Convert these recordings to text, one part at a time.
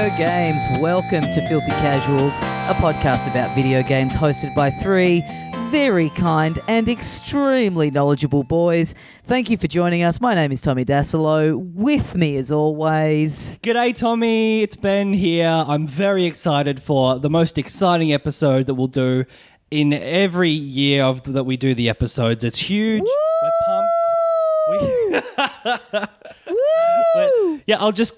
video games. Welcome to Filthy Casuals, a podcast about video games hosted by three very kind and extremely knowledgeable boys. Thank you for joining us. My name is Tommy Dasilo. With me, as always... G'day, Tommy. It's Ben here. I'm very excited for the most exciting episode that we'll do in every year that we do the episodes. It's huge. Woo! We're pumped. Woo! Yeah, I'm just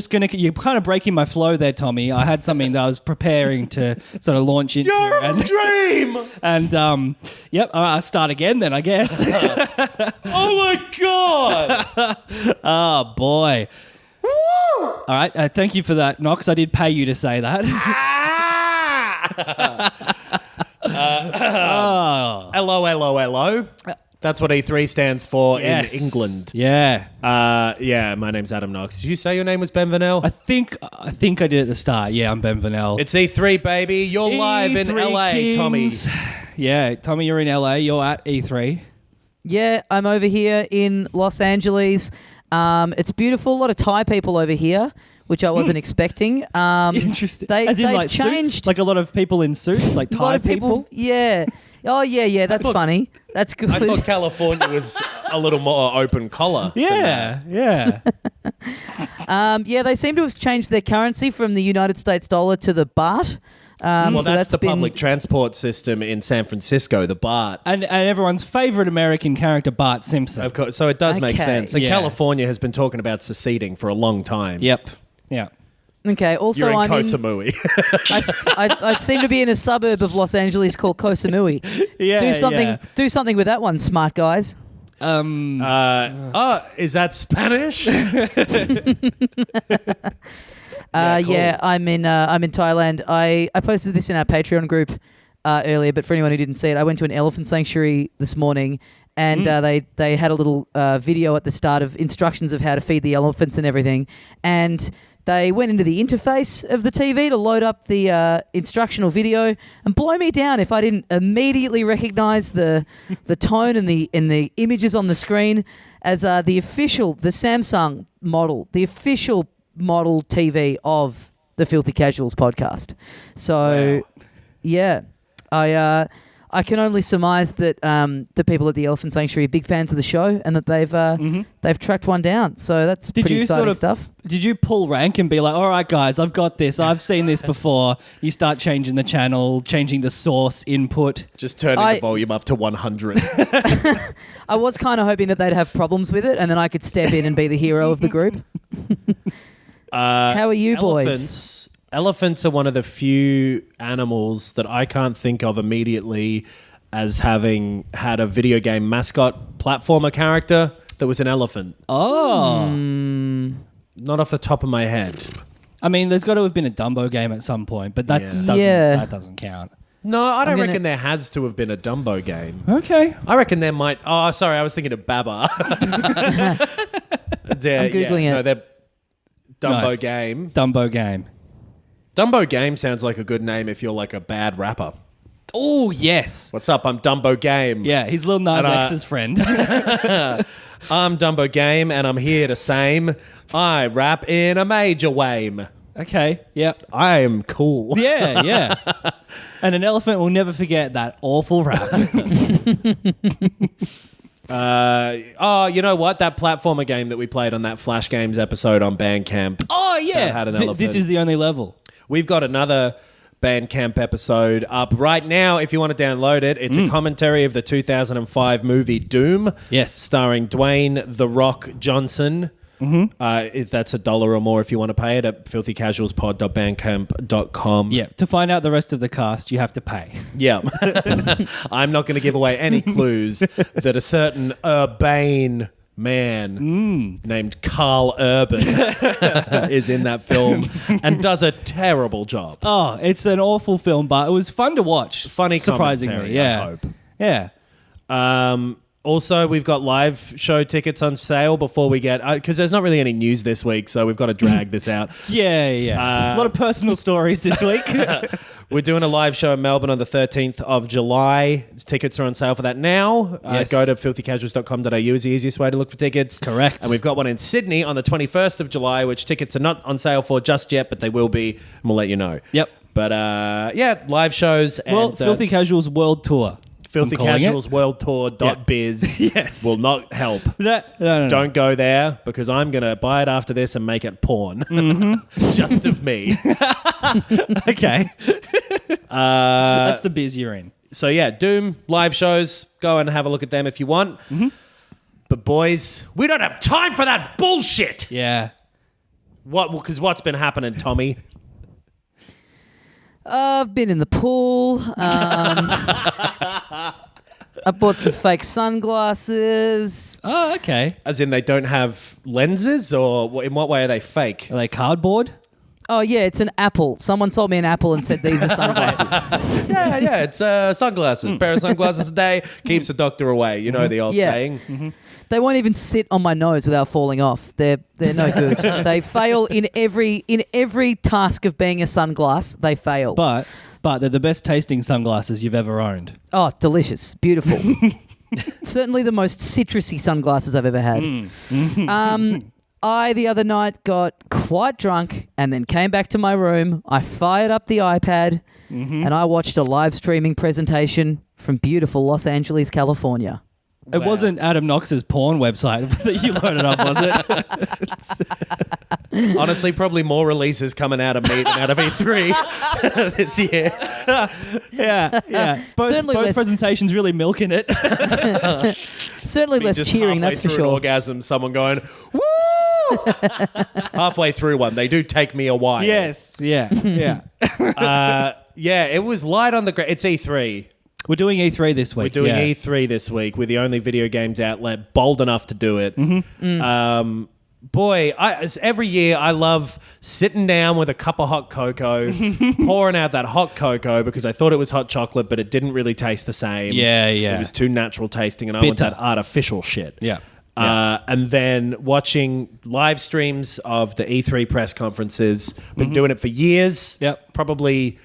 gonna. You're kind of breaking my flow there, Tommy. I had something that I was preparing to sort of launch into. You're a dream. And yep. I'll start again then, I guess. Oh my god! Oh boy. Woo! All right. Thank you for that, Knox. I did pay you to say that. Hello. That's what E3 stands for Yes. in England. Yeah. Yeah, my name's Adam Knox. Did you say your name was Ben Vanel? I think I did at the start. Yeah, I'm Ben Vanel. It's E3, baby. You're live in E3 LA, Kings. Tommy. Yeah, Tommy, you're in LA. You're at E3. Yeah, I'm over here in Los Angeles. It's beautiful. A lot of Thai people over here, which I wasn't expecting. Interesting. As in they've like changed. suits? Like a lot of people in suits, like A Thai lot of people. Yeah. Oh, yeah. That's funny. That's good. I thought California was a little more open collar. Yeah. Yeah, they seem to have changed their currency from the United States dollar to the baht. Well, so that's the been- public transport system in San Francisco, the BART. And everyone's favourite American character, Bart Simpson. Of course, so it does make Okay. sense. And Yeah. California has been talking about seceding for a long time. Yep. Yeah. Okay, also You're in I'm Koh in... Samui. I seem to be in a suburb of Los Angeles called Koh Samui. Yeah. Do something with that one, smart guys. Is that Spanish? Cool. Yeah, I'm in Thailand. I posted this in our Patreon group earlier, but for anyone who didn't see it, I went to an elephant sanctuary this morning, and they had a little video at the start of instructions of how to feed the elephants and everything, and they went into the interface of the TV to load up the instructional video, and blow me down if I didn't immediately recognise the tone and the images on the screen as the Samsung model, the official model TV of the Filthy Casuals podcast. So, yeah, I can only surmise that the people at the Elephant Sanctuary are big fans of the show, and that they've tracked one down. So that's pretty exciting stuff. Did you pull rank and be like, all right, guys, I've got this. I've seen this before. You start changing the channel, changing the source input. Just turning the volume up to 100. I was kind of hoping that they'd have problems with it, and then I could step in and be the hero of the group. How are you boys? Elephants are one of the few animals that I can't think of immediately as having had a video game mascot platformer character that was an elephant. Oh. Not off the top of my head. I mean, there's got to have been a Dumbo game at some point, but that doesn't count. No, I don't reckon there has to have been a Dumbo game. Okay. I reckon there might... Oh, sorry, I was thinking of Baba. I'm Googling it. No, they're Dumbo Nice. game. Dumbo game. Dumbo Game sounds like a good name if you're like a bad rapper. Oh, yes. What's up? I'm Dumbo Game. Yeah, he's Lil Nas And, X's friend. I'm Dumbo Game, and I'm here to same. I rap in a major way. Okay, yep. I am cool. Yeah. And an elephant will never forget that awful rap. You know what? That platformer game that we played on that Flash Games episode on Bandcamp. Oh, yeah. That had an elephant. This is the only level. We've got another Bandcamp episode up right now. If you want to download it, it's a commentary of the 2005 movie Doom. Yes. Starring Dwayne "The Rock" Johnson. If that's $1 or more if you want to pay it at filthycasualspod.bandcamp.com. Yeah, to find out the rest of the cast, you have to pay. Yeah. I'm not going to give away any clues that a certain urbane man named Carl Urban is in that film and does a terrible job. Oh, it's an awful film, but it was fun to watch. Funny surprisingly. commentary, Yeah. I hope. Yeah. Also, we've got live show tickets on sale before we get... Because there's not really any news this week, so we've got to drag this out. Yeah. A lot of personal stories this week. We're doing a live show in Melbourne on the 13th of July. Tickets are on sale for that now. Yes. Go to filthycasuals.com.au is the easiest way to look for tickets. Correct. And we've got one in Sydney on the 21st of July, which tickets are not on sale for just yet, but they will be, and we'll let you know. Yep. But live shows and... Well, Filthy Casuals World Tour. Filthy Casuals World Tour.biz Yes. will not help. No. Don't go there because I'm going to buy it after this and make it porn. Just of me. Okay. That's the biz you're in. So yeah, Doom, live shows. Go and have a look at them if you want. Mm-hmm. But boys, we don't have time for that bullshit. Yeah. Because what's been happening, Tommy? I've been in the pool. I bought some fake sunglasses. Oh, okay. As in they don't have lenses, or in what way are they fake? Are they cardboard? Oh, yeah, it's an apple. Someone sold me an apple and said these are sunglasses. Yeah, it's sunglasses. Pair of sunglasses a day keeps the doctor away. You know the old saying. Mm-hmm. They won't even sit on my nose without falling off. They're no good. They fail in every task of being a sunglass. They fail. But they're the best tasting sunglasses you've ever owned. Oh, delicious, beautiful. Certainly the most citrusy sunglasses I've ever had. I the other night got quite drunk and then came back to my room. I fired up the iPad and I watched a live streaming presentation from beautiful Los Angeles, California. It wasn't Adam Knox's porn website that you loaded up, was it? Honestly, probably more releases coming out of me than out of E3 this year. Yeah. Certainly Both less- presentations really milking it. Certainly less Just cheering, halfway that's for through sure. An orgasm, someone going, woo! Halfway through one. They do take me a while. Yes. Yeah. Yeah, it was light on the ground. It's E3. We're doing E3 this week. We're doing E3 this week. We're the only video games outlet bold enough to do it. Boy, every year I love sitting down with a cup of hot cocoa, pouring out that hot cocoa because I thought it was hot chocolate, but it didn't really taste the same. Yeah. It was too natural tasting, and I want Bitter. that artificial shit. Yeah. And then watching live streams of the E3 press conferences. Been doing it for years. Yep. Probably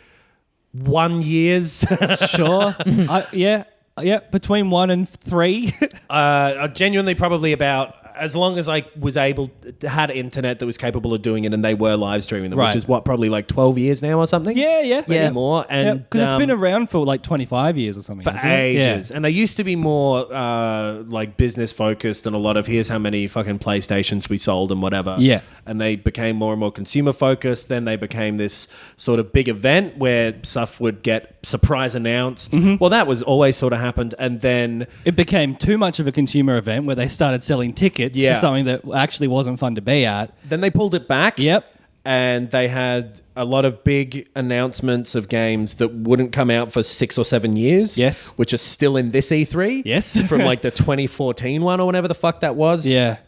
1 years. Sure. Yeah. Between 1 and 3. Genuinely probably about as long as I was had internet that was capable of doing it, and they were live streaming them, Right. which is probably like 12 years now or something. Yeah. Maybe more. And Because it's been around for like 25 years or something. for hasn't it? ages. And they used to be more like business focused and a lot of here's how many fucking PlayStations we sold and whatever. Yeah. And they became more and more consumer focused. Then they became this sort of big event where stuff would get surprise announced. Well, that was always sort of happened. And then It became too much of a consumer event where they started selling tickets Yeah. for something that actually wasn't fun to be at. they pulled it back. Yep. And they had a lot of big announcements of games that wouldn't come out for 6 or 7 years. Yes. Which are still in this E3. Yes. From like the 2014 one or whatever the fuck that was. Yeah.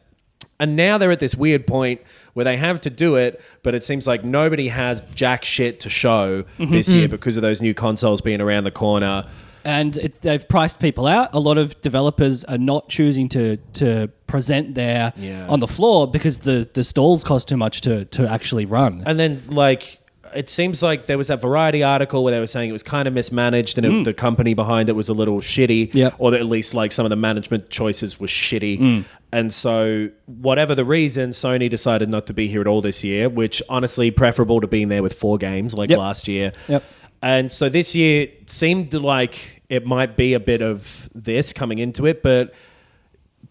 And now they're at this weird point where they have to do it, but it seems like nobody has jack shit to show this year because of those new consoles being around the corner. And they've priced people out. A lot of developers are not choosing to present there on the floor because the stalls cost too much to actually run. And then, like, it seems like there was that Variety article where they were saying it was kind of mismanaged and the company behind it was a little shitty. Yep. Or that at least, like, some of the management choices were shitty. And so, whatever the reason, Sony decided not to be here at all this year, which, honestly, preferable to being there with 4 games like last year. Yep. And so this year seemed like it might be a bit of this coming into it, but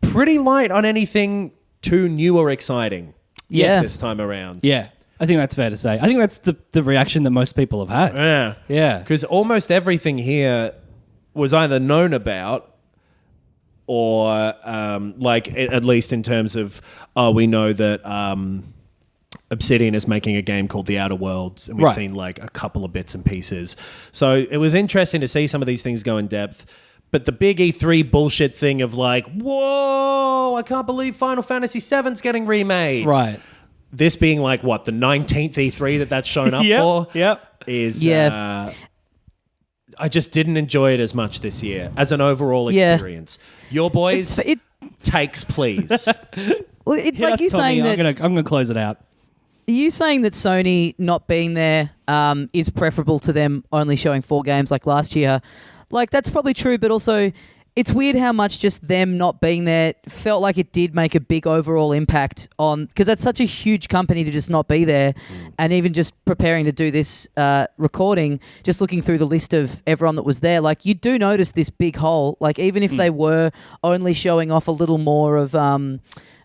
pretty light on anything too new or exciting Yes. this time around. Yeah. I think that's fair to say. I think that's the reaction that most people have had. Yeah. Yeah. Because almost everything here was either known about or at least in terms of, we know that Obsidian is making a game called The Outer Worlds, and we've seen like a couple of bits and pieces. So it was interesting to see some of these things go in depth. But the big E3 bullshit thing of like, whoa, I can't believe Final Fantasy VII's getting remade. Right. This being like, what, the 19th E3 that's shown up for? Yep. Is I just didn't enjoy it as much this year as an overall Yeah. experience. Your boys, takes, please. Well, it's Yeah, like you that's Tommy. saying that. I'm gonna close it out. Are you saying that Sony not being there is preferable to them only showing 4 games like last year? Like, that's probably true, but also it's weird how much just them not being there felt like it did make a big overall impact on... Because that's such a huge company to just not be there. And even just preparing to do this recording, just looking through the list of everyone that was there, like, you do notice this big hole. Like, even if they were only showing off a little more of...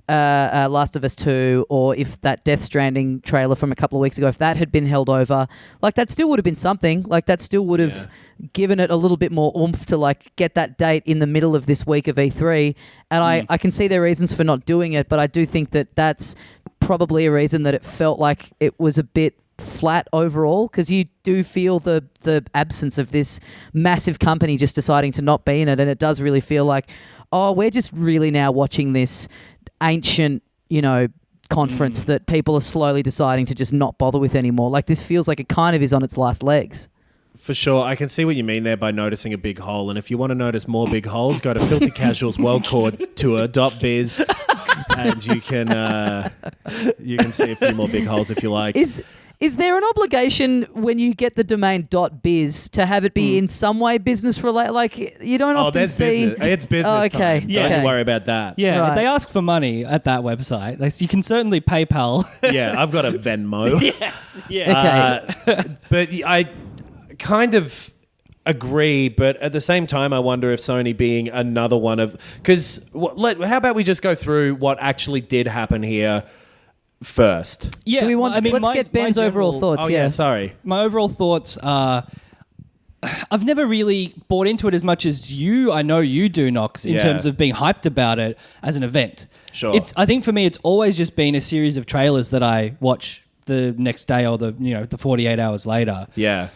Last of Us 2, or if that Death Stranding trailer from a couple of weeks ago, if that had been held over, like that still would have been something. Like that still would have given it a little bit more oomph to like get that date in the middle of this week of E3. And I can see their reasons for not doing it, but I do think that that's probably a reason that it felt like it was a bit flat overall, because you do feel the absence of this massive company just deciding to not be in it, and it does really feel like, oh, we're just really now watching this ancient, conference that people are slowly deciding to just not bother with anymore. Like, this feels like it kind of is on its last legs. For sure. I can see what you mean there by noticing a big hole. And if you want to notice more big holes, go to Filthy Casuals World Tour.biz and you can see a few more big holes if you like. Is there an obligation when you get the domain .biz to have it be in some way business related? Like, you don't often see... business. It's business okay. time. Yeah. Don't worry about that. Yeah, Right. if they ask for money at that website, you can certainly PayPal. Yeah, I've got a Venmo. Yes. Yeah. Okay. But I kind of agree, but at the same time, I wonder if Sony being another one of... Because how about we just go through what actually did happen here first? Yeah. Do we want? Let's get Ben's overall thoughts. Oh, yeah, sorry. My overall thoughts are... I've never really bought into it as much as you. I know you do, Knox, in terms of being hyped about it as an event. Sure. I think for me, it's always just been a series of trailers that I watch the next day or the 48 hours later. Yeah.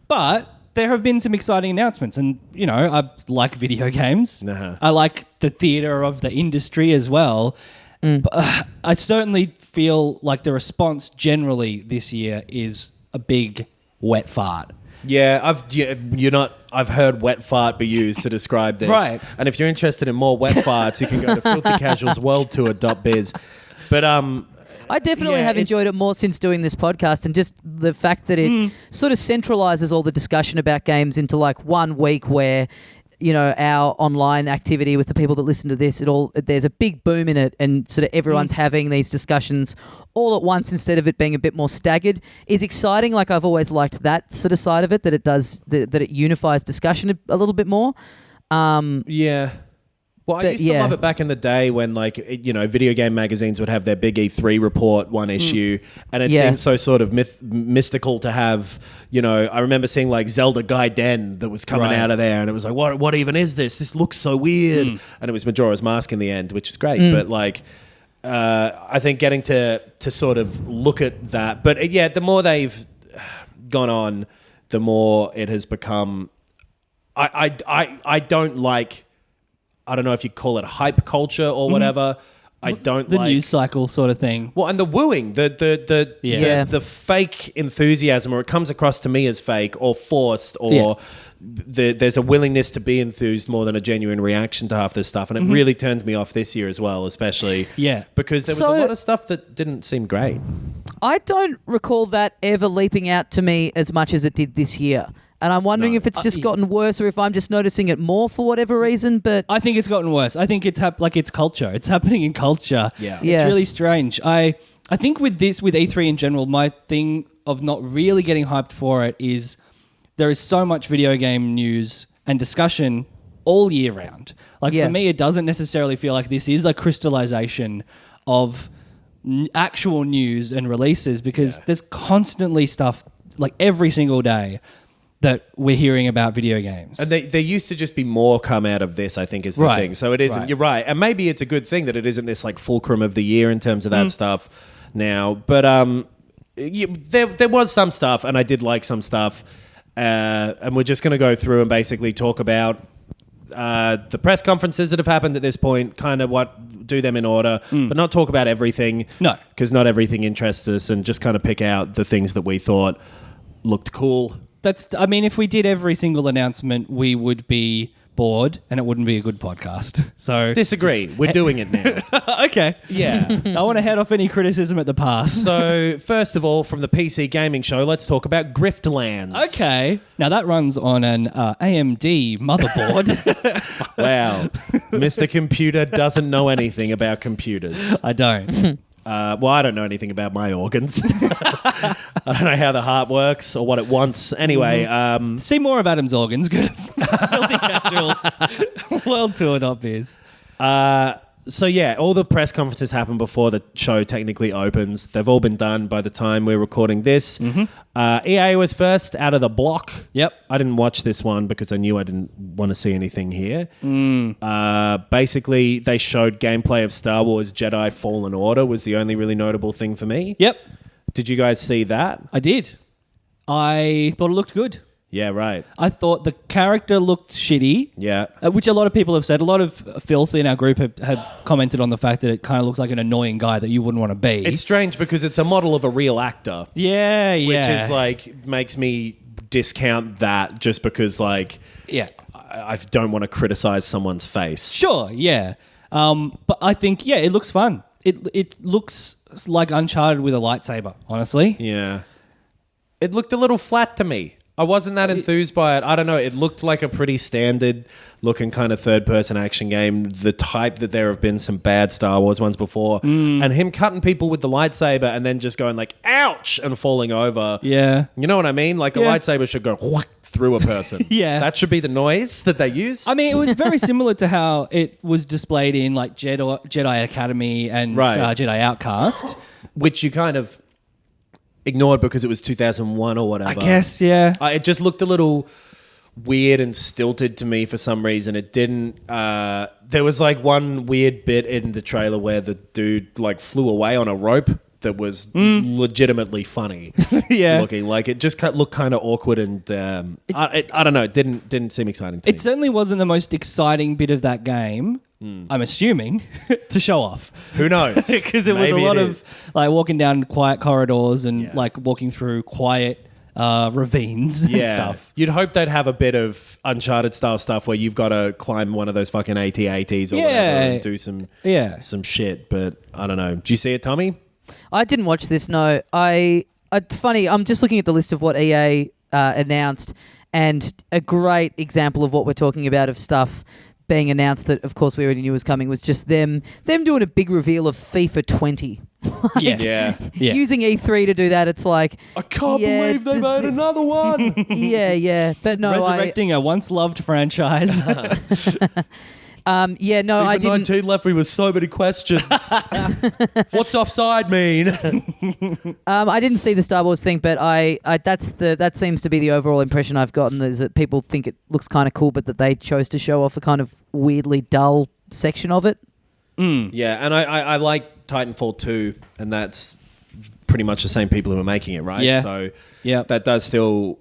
But there have been some exciting announcements, and I like video games. Uh-huh. I like the theater of the industry as well. But, I certainly feel like the response generally this year is a big wet fart. Yeah, I've heard wet fart be used to describe this. Right. And if you're interested in more wet farts, you can go to filthycasualsworldtour.biz. But I definitely Yeah, have enjoyed it more since doing this podcast, and just the fact that it sort of centralizes all the discussion about games into like 1 week where, our online activity with the people that listen to this, there's a big boom in it, and sort of everyone's having these discussions all at once instead of it being a bit more staggered is exciting. Like, I've always liked that sort of side of it, that it does, that it unifies discussion a little bit more. yeah. Well, I used to love it back in the day when, video game magazines would have their big E3 report, one issue, and it seemed so sort of mystical to have, I remember seeing, like, Zelda Gaiden that was coming out of there, and it was like, what even is this? This looks so weird. And it was Majora's Mask in the end, which is great, but, like... I think getting to sort of look at that, but the more they've gone on, the more it has become. I don't like. I don't know if you call it hype culture or whatever. I don't The like news cycle sort of thing. well, and the wooing, the fake enthusiasm, or it comes across to me as fake or forced, or there's a willingness to be enthused more than a genuine reaction to half this stuff, and it really turns me off this year as well, especially because there was a lot of stuff that didn't seem great. I don't recall that ever leaping out to me as much as it did this year. And I'm wondering if it's just gotten worse, or if I'm just noticing it more for whatever reason. But I think it's gotten worse. I think it's it's culture. It's happening in culture. Yeah. It's really strange. I think with E3 in general, my thing of not really getting hyped for it is there is so much video game news and discussion all year round. For me, it doesn't necessarily feel like this is a crystallization of actual news and releases, because there's constantly stuff like every single day that we're hearing about video games. And there used to just be more come out of this, I think, is the thing. So it isn't, you're right. And maybe it's a good thing that it isn't this like fulcrum of the year in terms of that stuff now. But there was some stuff, and I did like some stuff. And we're just going to go through and basically talk about the press conferences that have happened at this point, kind of do them in order, but not talk about everything. No. Because not everything interests us, and just kind of pick out the things that we thought looked cool I mean, if we did every single announcement, we would be bored and it wouldn't be a good podcast. So Disagree. We're doing it now. okay. Yeah. I want to head off any criticism at the past. So, first of all, from the PC Gaming Show, let's talk about Griftlands. Okay. Now that runs on an AMD motherboard. Wow. Mr. Computer doesn't know anything about computers. I don't. Well, I don't know anything about my organs. I don't know how the heart works or what it wants. Anyway, See more of Adam's organs. Good. Filthy Casuals. World Tour.biz. So yeah, all the press conferences happen before the show technically opens. They've all been done by the time we're recording this. EA was first out of the block. Yep. I didn't watch this one because I knew I didn't want to see anything here. Basically, they showed gameplay of Star Wars Jedi Fallen Order was the only really notable thing for me. Yep. Did you guys see that? I did. I thought it looked good. Yeah, right. I thought the character looked shitty. Yeah. Which a lot of people have said. A lot of filth in our group have commented on the fact that it kind of looks like an annoying guy that you wouldn't want to be. It's strange because it's a model of a real actor. Yeah. Which is like, makes me discount that just because like... Yeah. I don't want to criticize someone's face. Sure, yeah. But I think, yeah, it looks fun. It looks like Uncharted with a lightsaber, honestly. Yeah. It looked a little flat to me. I wasn't that enthused by it. I don't know. It looked like a pretty standard looking kind of third-person action game, the type that there have been some bad Star Wars ones before. And him cutting people with the lightsaber and then just going like, ouch, and falling over. Yeah. You know what I mean? Like a lightsaber should go through a person. Yeah. That should be the noise that they use. I mean, it was very similar to how it was displayed in like Jedi Academy and Jedi Outcast. Which you kind of... ignored because it was 2001 or whatever. I guess, yeah. It just looked a little weird and stilted to me for some reason. It didn't... there was like one weird bit in the trailer where the dude like flew away on a rope that was legitimately funny looking. Like it just looked kind of awkward and I don't know. It didn't seem exciting to me. It certainly wasn't the most exciting bit of that game. I'm assuming, to show off. Who knows? Because it was a lot of like walking down quiet corridors and like walking through quiet ravines and stuff. You'd hope they'd have a bit of Uncharted style stuff where you've got to climb one of those fucking AT-ATs or whatever and do some shit. But I don't know. Do you see it, Tommy? I didn't watch this, no. Funny, I'm just looking at the list of what EA announced, and a great example of what we're talking about of stuff being announced that, of course, we already knew was coming was just them doing a big reveal of FIFA 20. Using E3 to do that, it's like... I can't believe they made another one! But no, resurrecting a once-loved franchise. I didn't... 19 left me with so many questions. What's offside mean? I didn't see the Star Wars thing, but that seems to be the overall impression I've gotten, is that people think it looks kind of cool, but that they chose to show off a kind of weirdly dull section of it. Yeah, and I like Titanfall 2, and that's pretty much the same people who are making it, right? Yeah. So that does still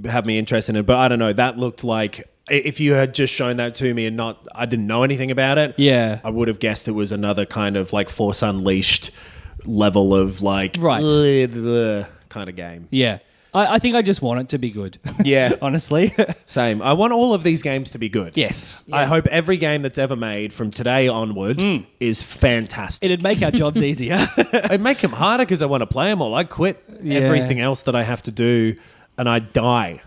have me interested in it, but I don't know, that looked like... If you had just shown that to me and I didn't know anything about it, I would have guessed it was another kind of like Force Unleashed level of like kind of game. Yeah. I think I just want it to be good. Yeah. Honestly. Same. I want all of these games to be good. Yes. I hope every game that's ever made from today onward is fantastic. It'd make our jobs easier. It'd make them harder because I want to play them all. I quit everything else that I have to do and I die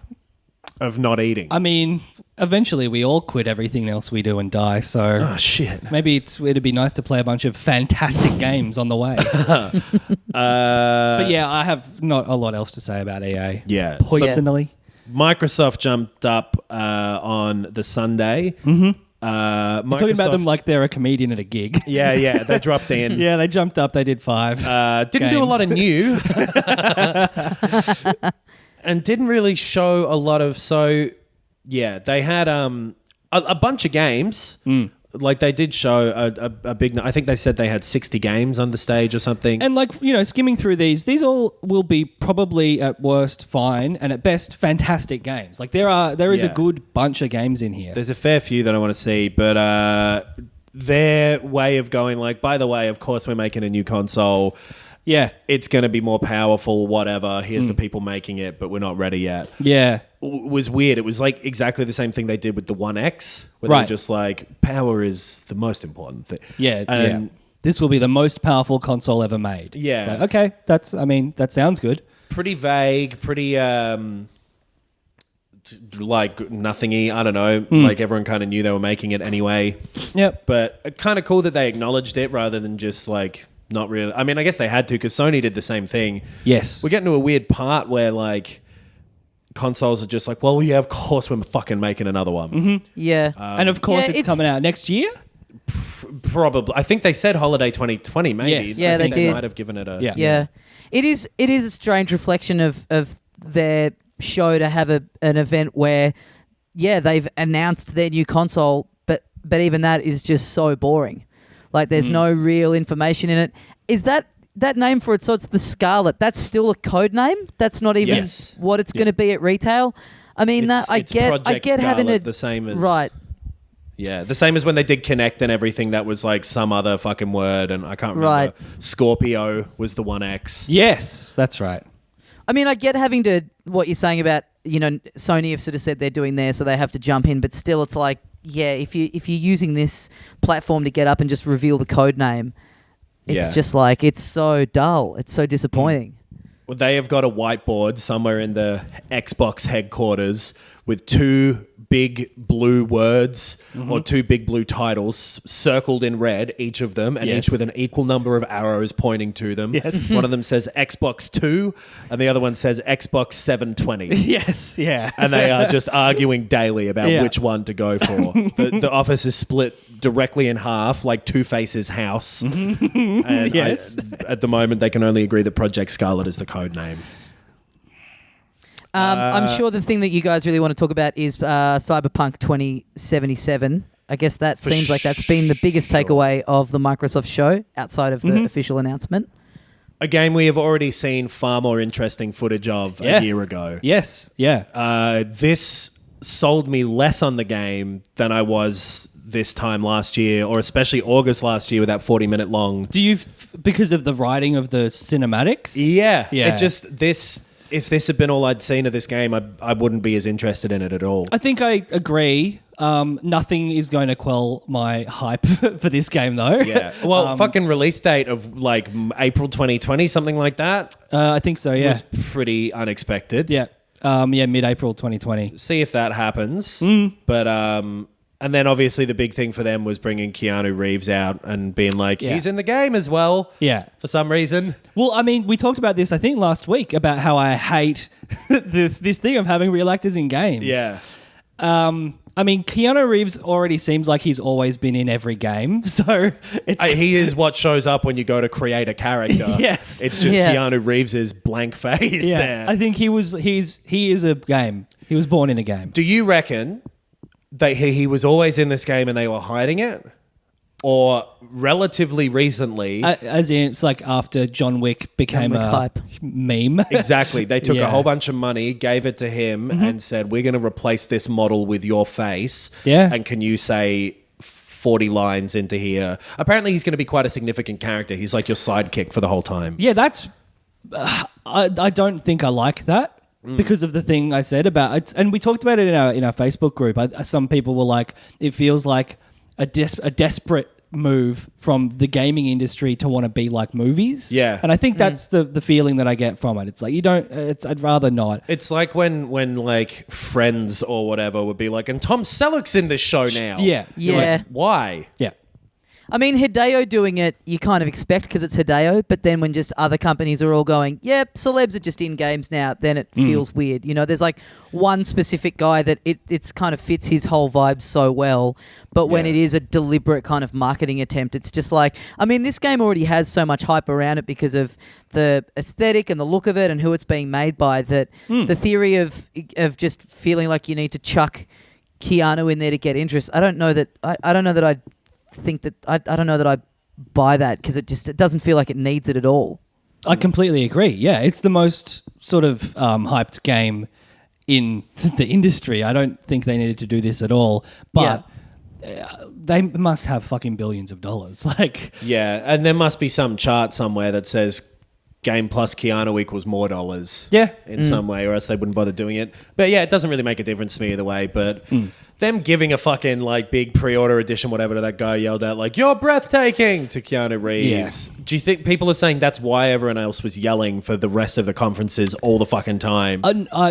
of not eating. I mean, eventually we all quit everything else we do and die, so... Oh, shit. Maybe it'd be nice to play a bunch of fantastic games on the way. But yeah, I have not a lot else to say about EA. Yeah. Personally. So Microsoft jumped up on the Sunday. You're talking about them like they're a comedian at a gig. Yeah. They dropped in. Yeah, they jumped up. They did 5 Didn't do a lot of new. And didn't really show a lot of... So, yeah, they had a bunch of games. Like, they did show a big... I think they said they had 60 games on the stage or something. And, like, skimming through these all will be probably at worst fine and at best fantastic games. Like, there is a good bunch of games in here. There's a fair few that I want to see, but their way of going, like, by the way, of course we're making a new console... Yeah. it's going to be more powerful, whatever. Here's the people making it, but we're not ready yet. Yeah. Was weird. It was like exactly the same thing they did with the One X, where they Right. were just like, power is the most important thing. Yeah. And This will be the most powerful console ever made. Yeah. So, okay. That sounds good. pretty vague, pretty like nothingy. I don't know. Like everyone kind of knew they were making it anyway. Yep. But kind of cool that they acknowledged it rather than just like not really. I mean, I guess they had to because Sony did the same thing. Yes. We're getting to a weird part where like consoles are just like, well, yeah, of course we're fucking making another one. Mm-hmm. Yeah. And of course Yeah, it's coming out next year. Probably. I think they said holiday 2020 maybe. Yes. Yeah, I think they did. might have given it a... Yeah. Yeah. It is a strange reflection of their show to have an event where, yeah, they've announced their new console, but even that is just so boring. Like, there's no real information in it. Is that name for it? So it's the Scarlet. That's still a code name? That's not even Yes. what it's going to be at retail? I mean, It's Project I get having Scarlet, a... the same as... Right. Yeah, the same as when they did Connect and everything. That was like some other fucking word, and I can't remember. Right. Scorpio was the 1X. Yes, that's right. I mean, I get having to... What you're saying about, Sony have sort of said they're doing there, so they have to jump in, but still it's like, yeah, if you're using this platform to get up and just reveal the code name, it's Yeah. just like, it's so dull. It's so disappointing. Well, they have got a whiteboard somewhere in the Xbox headquarters with two big blue words or two big blue titles circled in red, each of them, and Yes. each with an equal number of arrows pointing to them. Yes. One of them says Xbox 2 and the other one says Xbox 720. Yes, yeah. And they are just arguing daily about Yeah. which one to go for. The office is split directly in half, like Two-Face's house. And Yes. at the moment, they can only agree that Project Scarlet is the code name. I'm sure the thing that you guys really want to talk about is Cyberpunk 2077. I guess that For seems like that's been the biggest sure. takeaway of the Microsoft show outside of the official announcement. A game we have already seen far more interesting footage of Yeah. a year ago. Yes, yeah. This sold me less on the game than I was this time last year, or especially August last year with that 40-minute long. Do you, because of the writing of the cinematics? Yeah. Yeah. It just, if this had been all I'd seen of this game, I wouldn't be as interested in it at all. I think I agree. Nothing is going to quell my hype for this game, though. Yeah. Well, fucking release date of like April 2020, something like that, I think so, yeah. was pretty unexpected. Yeah. Mid-April 2020. See if that happens. But and then obviously the big thing for them was bringing Keanu Reeves out and being like, Yeah. he's in the game as well. Yeah. For some reason. Well, I mean, we talked about this, I think, last week, about how I hate this thing of having real actors in games. Yeah. I mean, Keanu Reeves already seems like he's always been in every game, so it's... He is what shows up when you go to create a character. Yes. It's just Yeah. Keanu Reeves' blank face yeah, there. I think he is a game. He was born in a game. Do you reckon that he was always in this game and they were hiding it? Or relatively recently... As in, it's like after John Wick became John Wick a hype. meme. Exactly. They took a Yeah. whole bunch of money, gave it to him, and said, we're going to replace this model with your face. Yeah. And can you say 40 lines into here? Apparently, he's going to be quite a significant character. He's like your sidekick for the whole time. Yeah, that's... I don't think I like that because of the thing I said about it. And we talked about it in our Facebook group. Some people were like, it feels like a desperate move from the gaming industry to want to be like movies. Yeah. And I think that's the feeling that I get from it. It's like, I'd rather not. It's like when like Friends or whatever would be like, and Tom Selleck's in this show now. Yeah. You're like, Yeah. why? Yeah. I mean, Hideo doing it, you kind of expect because it's Hideo, but then when just other companies are all going, yep, celebs are just in games now, then it feels weird. There's like one specific guy that it's kind of fits his whole vibe so well, but when Yeah. it is a deliberate kind of marketing attempt, it's just like, I mean, this game already has so much hype around it because of the aesthetic and the look of it and who it's being made by, that the theory of just feeling like you need to chuck Keanu in there to get interest, I don't know that I think that I don't know that I buy that because it doesn't feel like it needs it at all. I completely agree. Yeah, it's the most sort of hyped game in the industry. I don't think they needed to do this at all, but they must have fucking billions of dollars. Like, Yeah, and there must be some chart somewhere that says game plus Keanu equals more dollars. Yeah. In some way, or else they wouldn't bother doing it. But yeah, it doesn't really make a difference to me either way. But them giving a fucking like big pre-order edition, whatever, to that guy yelled out like, "You're breathtaking" to Keanu Reeves. Yeah. Do you think people are saying that's why everyone else was yelling for the rest of the conferences all the fucking time?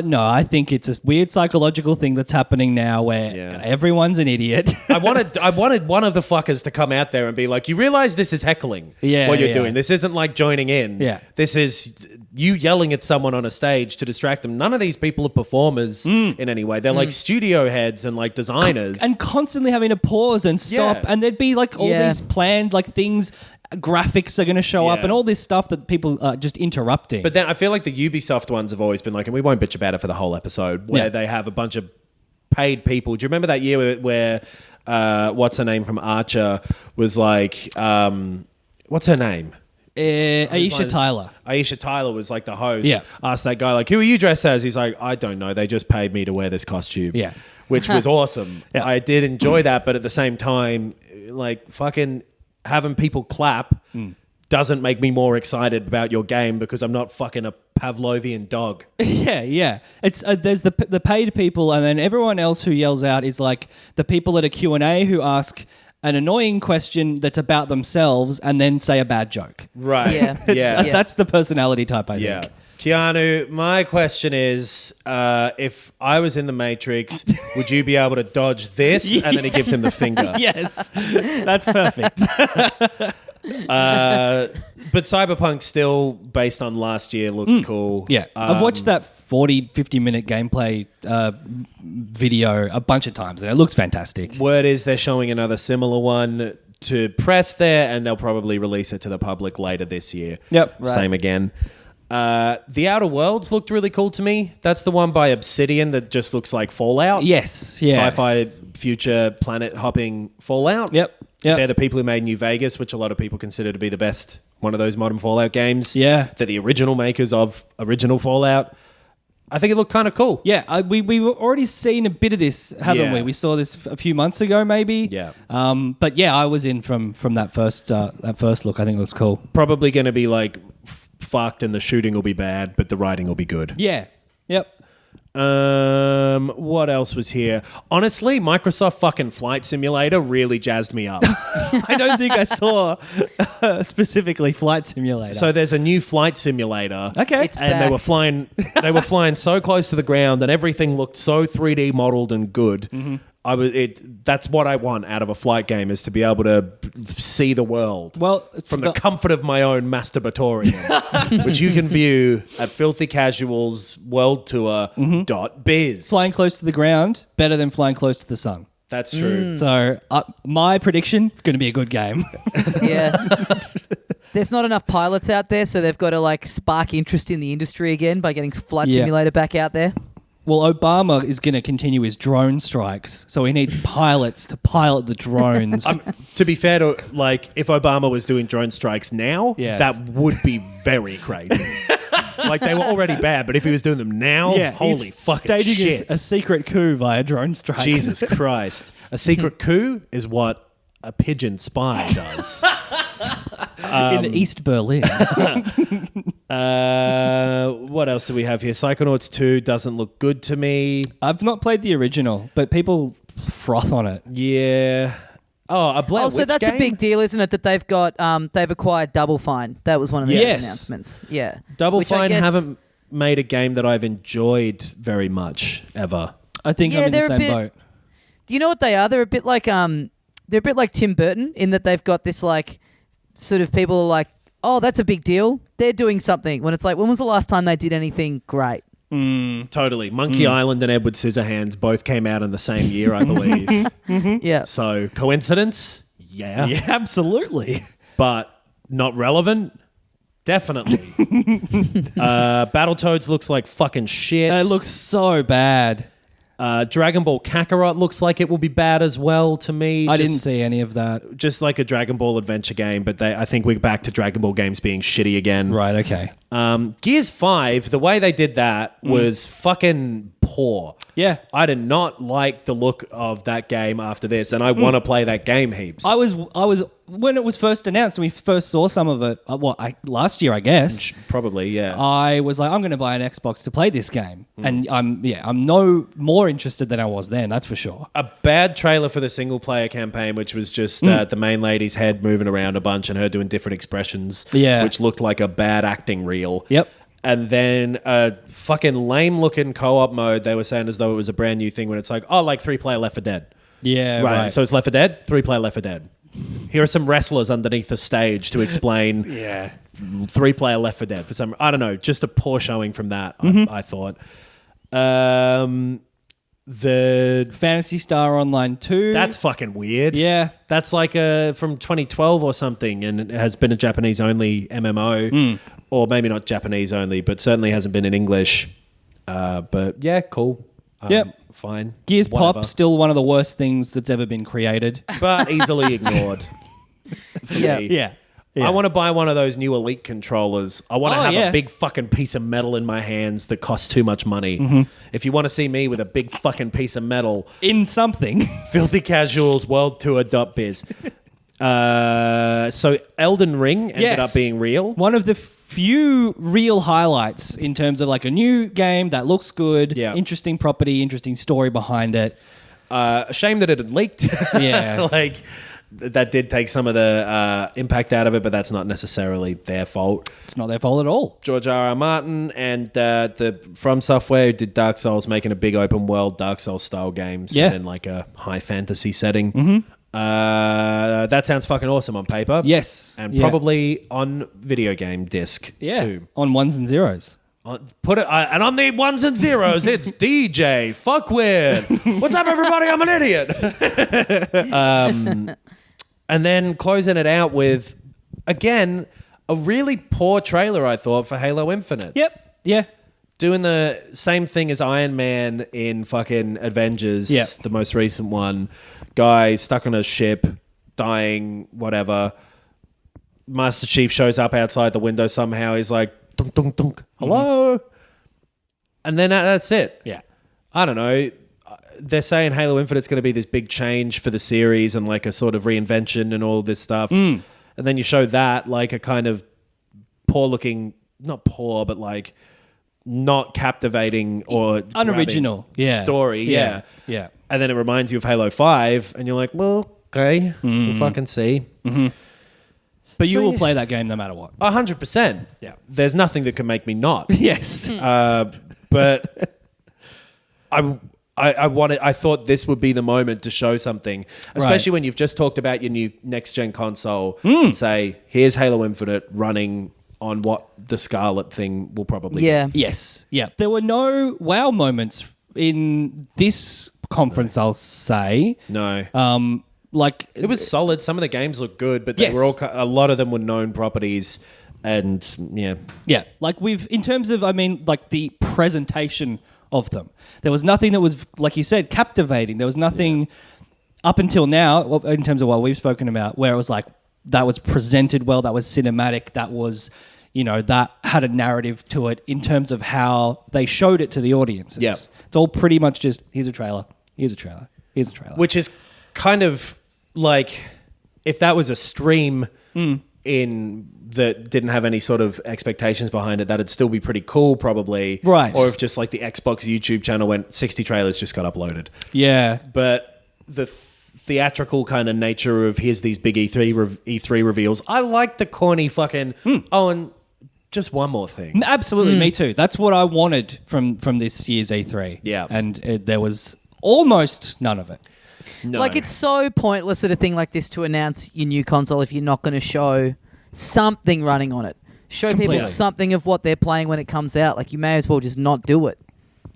No, I think it's a weird psychological thing that's happening now where everyone's an idiot. I wanted one of the fuckers to come out there and be like, "You realize this is heckling? What you're doing. This isn't like joining in. Yeah. This is you yelling at someone on a stage to distract them. None of these people are performers in any way. They're like studio heads and like designers, and constantly having to pause and stop. Yeah. And there'd be like all these planned like things, graphics are going to show up, Yeah. and all this stuff that people are just interrupting. But then I feel like the Ubisoft ones have always been like, and we won't bitch about it for the whole episode, where they have a bunch of paid people. Do you remember that year where what's her name from Archer was like, what's her name? Aisha Tyler. Aisha Tyler was like the host. Yeah. Asked that guy like, "Who are you dressed as?" He's like, "I don't know. They just paid me to wear this costume." Yeah. Which was awesome. Yeah. I did enjoy that, but at the same time, like fucking having people clap doesn't make me more excited about your game because I'm not fucking a Pavlovian dog. Yeah. It's there's the paid people, and then everyone else who yells out is like the people at a Q&A who ask an annoying question that's about themselves and then say a bad joke. Right. Yeah. That's the personality type, I Yeah. think. Keanu, my question is, if I was in the Matrix, would you be able to dodge this? And then he gives him the finger. Yes, that's perfect. But Cyberpunk still, based on last year, looks cool. Yeah, I've watched that 40, 50-minute gameplay video a bunch of times, and it looks fantastic. Word is they're showing another similar one to press there, and they'll probably release it to the public later this year. Yep. Right. Same again. The Outer Worlds looked really cool to me. That's the one by Obsidian that just looks like Fallout. Yes, yeah. Sci-fi future planet hopping Fallout. Yep. They're the people who made New Vegas, which a lot of people consider to be the best one of those modern Fallout games. Yeah. They're the original makers of original Fallout. I think it looked kind of cool. Yeah, we've already seen a bit of this, haven't Yeah. we? We saw this a few months ago, maybe. Yeah. But yeah, I was in from that first look. I think it was cool. Probably going to be like fucked and the shooting will be bad, but the writing will be good. Yeah. Yep. What else was here? Honestly, Microsoft fucking Flight Simulator really jazzed me up. I don't think I saw specifically Flight Simulator. So there's a new flight simulator. Okay. It's And back. they were flying so close to the ground and everything looked so 3D modeled and good. Mm-hmm. That's what I want out of a flight game, is to be able to see the world. Well, from the comfort of my own masturbatorium, which you can view at filthycasualsworldtour.biz. flying close to the ground, better than flying close to the sun. That's true. So my prediction, going to be a good game. Yeah. There's not enough pilots out there, so they've got to like spark interest in the industry again by getting Flight Yeah. Simulator back out there. Well, Obama is going to continue his drone strikes, so he needs pilots to pilot the drones. To be fair to, like, if Obama was doing drone strikes now, Yes. that would be very crazy. Like, they were already bad, but if he was doing them now, holy he's fucking staging shit. a secret coup via drone strikes. Jesus Christ. A secret coup is what a pigeon spy does. in East Berlin. What else do we have here? Psychonauts 2 doesn't look good to me. I've not played the original, but people froth on it. Yeah. Oh, a Blair Also, Witch that's game? a big deal, isn't it? That they've got they've acquired Double Fine. That was one of the Yes. announcements. Yeah, Double Which I Fine guess- haven't made a game that I've enjoyed very much ever. I think Yeah, I'm in the they're a same bit- boat. Do you know what they are? They're a bit like Tim Burton in that they've got this like sort of people are like, oh, that's a big deal. They're doing something. When it's like, when was the last time they did anything great? Totally. Monkey Island and Edward Scissorhands both came out in the same year, I believe. Yeah. So, coincidence? Yeah. Yeah, absolutely. But not relevant? Definitely. Battletoads looks like fucking shit. It looks so bad. Dragon Ball Kakarot looks like it will be bad as well to me. I didn't see any of that. Just like a Dragon Ball adventure game, but I think we're back to Dragon Ball games being shitty again. Right, okay. Gears 5, the way they did that was fucking poor. Yeah. I did not like the look of that game after this, and I want to play that game heaps. I was when it was first announced and we first saw some of it, last year, I guess. Probably, yeah. I was like, I'm going to buy an Xbox to play this game, and I'm no more interested than I was then. That's for sure. A bad trailer for the single player campaign, which was just the main lady's head moving around a bunch and her doing different expressions, which looked like a bad acting reel. Yep. And then a fucking lame-looking co-op mode they were saying as though it was a brand new thing when it's like, like 3-player Left 4 Dead. Yeah, right. So it's Left 4 Dead, 3-player Left 4 Dead. Here are some wrestlers underneath the stage to explain 3-player Left 4 Dead. For some, I don't know, just a poor showing from that, I thought. The Phantasy Star Online 2. That's fucking weird. Yeah. That's like from 2012 or something, and it has been a Japanese-only MMO. Or maybe not Japanese only, but certainly hasn't been in English. But yeah, cool. Yep. Fine. Gears Whatever. Pop, still one of the worst things that's ever been created. But easily ignored. For me. Yeah. I want to buy one of those new Elite controllers. I want to have yeah. a big fucking piece of metal in my hands that costs too much money. If you want to see me with a big fucking piece of metal, In something. Filthy Casuals World Tour.biz. So Elden Ring ended up being real. One of the few real highlights in terms of like a new game that looks good, interesting property, interesting story behind it. A shame that it had leaked. Yeah. Like, that did take some of the impact out of it, but that's not necessarily their fault. It's not their fault at all. George R.R. Martin and the From Software who did Dark Souls, making a big open world Dark Souls style game set in like a high fantasy setting. That sounds fucking awesome on paper. Yes. And probably on video game disc too. On ones and zeros. Put it and on the ones and zeros, it's DJ Fuckwit. What's up, everybody? I'm an idiot. And then closing it out with, again, a really poor trailer, I thought, for Halo Infinite. Yep. Yeah. Doing the same thing as Iron Man in fucking Avengers, the most recent one. Guy stuck on a ship, dying, whatever. Master Chief shows up outside the window somehow. He's like, dunk, dunk, dunk. Hello? And then that's it. Yeah. I don't know. They're saying Halo Infinite's going to be this big change for the series and like a sort of reinvention and all this stuff. And then you show that like a kind of poor looking, not poor, but like not captivating or unoriginal story. Yeah. And then it reminds you of Halo 5 and you're like, well, okay, we'll fucking see. But you will play that game no matter what. 100%. Yeah. There's nothing that can make me not. Yes. But I thought this would be the moment to show something, especially when you've just talked about your new next gen console and say, here's Halo Infinite running on what the Scarlet thing will probably be. Yes. Yeah. There were no wow moments in this conference, I'll say. No. Like it was solid. Some of the games looked good, but they were all a lot of them were known properties. And yeah, like in terms of, I mean, like the presentation of them, there was nothing that was, like you said, captivating. There was nothing up until now in terms of what we've spoken about where it was like that was presented well, that was cinematic, that was, that had a narrative to it in terms of how they showed it to the audience. It's all pretty much just here's a trailer, which is kind of like if that was a stream in that didn't have any sort of expectations behind it, that'd still be pretty cool probably. Right. Or if just like the Xbox YouTube channel went 60 trailers just got uploaded. Yeah. But the theatrical kind of nature of here's these big E3 reveals. I like the corny fucking and just one more thing. Absolutely, me too. That's what I wanted from this year's E3. Yeah. And there was almost none of it. No. Like, it's so pointless at a thing like this to announce your new console if you're not going to show something running on it. Show people something of what they're playing when it comes out. Like, you may as well just not do it.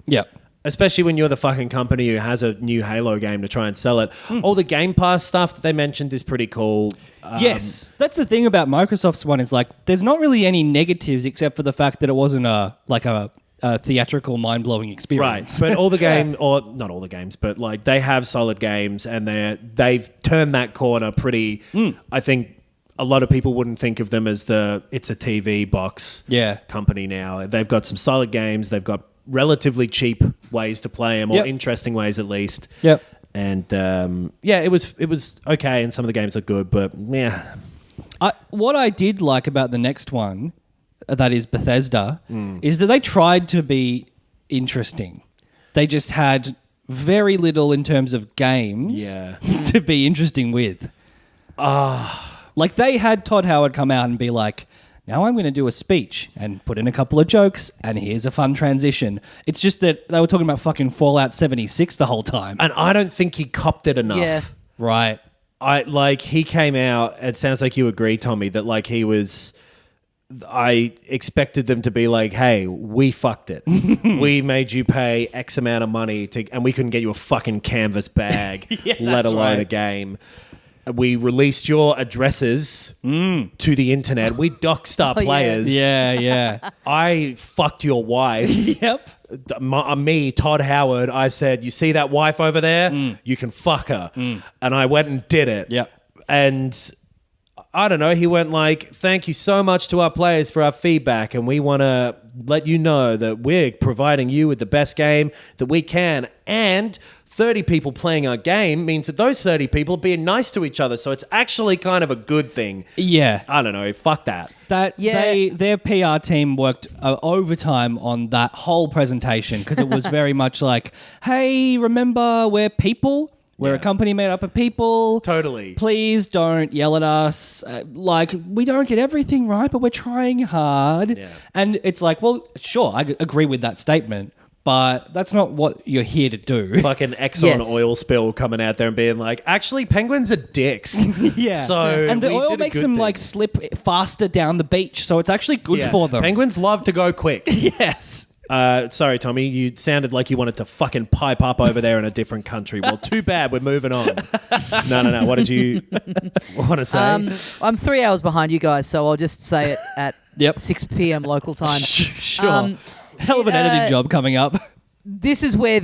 Yeah. Especially when you're the fucking company who has a new Halo game to try and sell it. All the Game Pass stuff that they mentioned is pretty cool. Yes. That's the thing about Microsoft's one is like, there's not really any negatives except for the fact that it wasn't a theatrical, mind-blowing experience. Right, but all the game, or not all the games, but like they have solid games and they've turned that corner pretty, I think a lot of people wouldn't think of them as it's a TV box company now. They've got some solid games, they've got relatively cheap ways to play them, or Yep. interesting ways at least. Yep. And it was okay, and some of the games are good, but yeah. What I did like about the next one, that is Bethesda, is that they tried to be interesting. They just had very little in terms of games to be interesting with. Like they had Todd Howard come out and be like, now I'm going to do a speech and put in a couple of jokes and here's a fun transition. It's just that they were talking about fucking Fallout 76 the whole time. And I don't think he copped it enough. Yeah. Right. He came out, it sounds like you agree, Tommy, that like I expected them to be like, hey, we fucked it. We made you pay X amount of money and we couldn't get you a fucking canvas bag, let alone a game. We released your addresses to the internet. We doxed our players. Yeah. I fucked your wife. Yep. Me, Todd Howard, I said, you see that wife over there? You can fuck her. And I went and did it. Yep. And I don't know, he went like, thank you so much to our players for our feedback, and we want to let you know that we're providing you with the best game that we can, and 30 people playing our game means that those 30 people are being nice to each other, so it's actually kind of a good thing. Yeah. I don't know, fuck that. Their PR team worked overtime on that whole presentation because it was very much like, hey, remember, we're people? We're a company made up of people. Totally. Please don't yell at us. We don't get everything right, but we're trying hard. Yeah. And it's like, well, sure, I agree with that statement, but that's not what you're here to do. Fucking Exxon oil spill coming out there and being like, actually, penguins are dicks. Yeah. So and the we oil did a makes good them thing. like slip faster down the beach, so it's actually good for them. Penguins love to go quick. Yes. Sorry, Tommy, you sounded like you wanted to fucking pipe up over there in a different country. Well, too bad. We're moving on. No. What did you want to say? I'm 3 hours behind you guys, so I'll just say it at 6 p.m. local time. Sure. Hell of an editing job coming up. This is where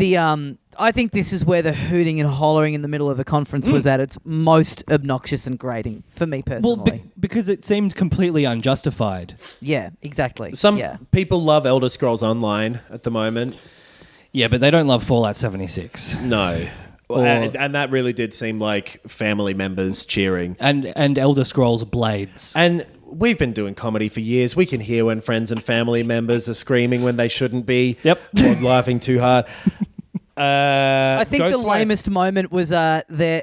I think this is where the hooting and hollering in the middle of the conference was at its most obnoxious and grating for me personally. Well, because it seemed completely unjustified. Yeah, exactly. Some people love Elder Scrolls Online at the moment. Yeah, but they don't love Fallout 76. No. And that really did seem like family members cheering. And Elder Scrolls Blades. And we've been doing comedy for years. We can hear when friends and family members are screaming when they shouldn't be. Yep. Or laughing too hard. I think the lamest moment was they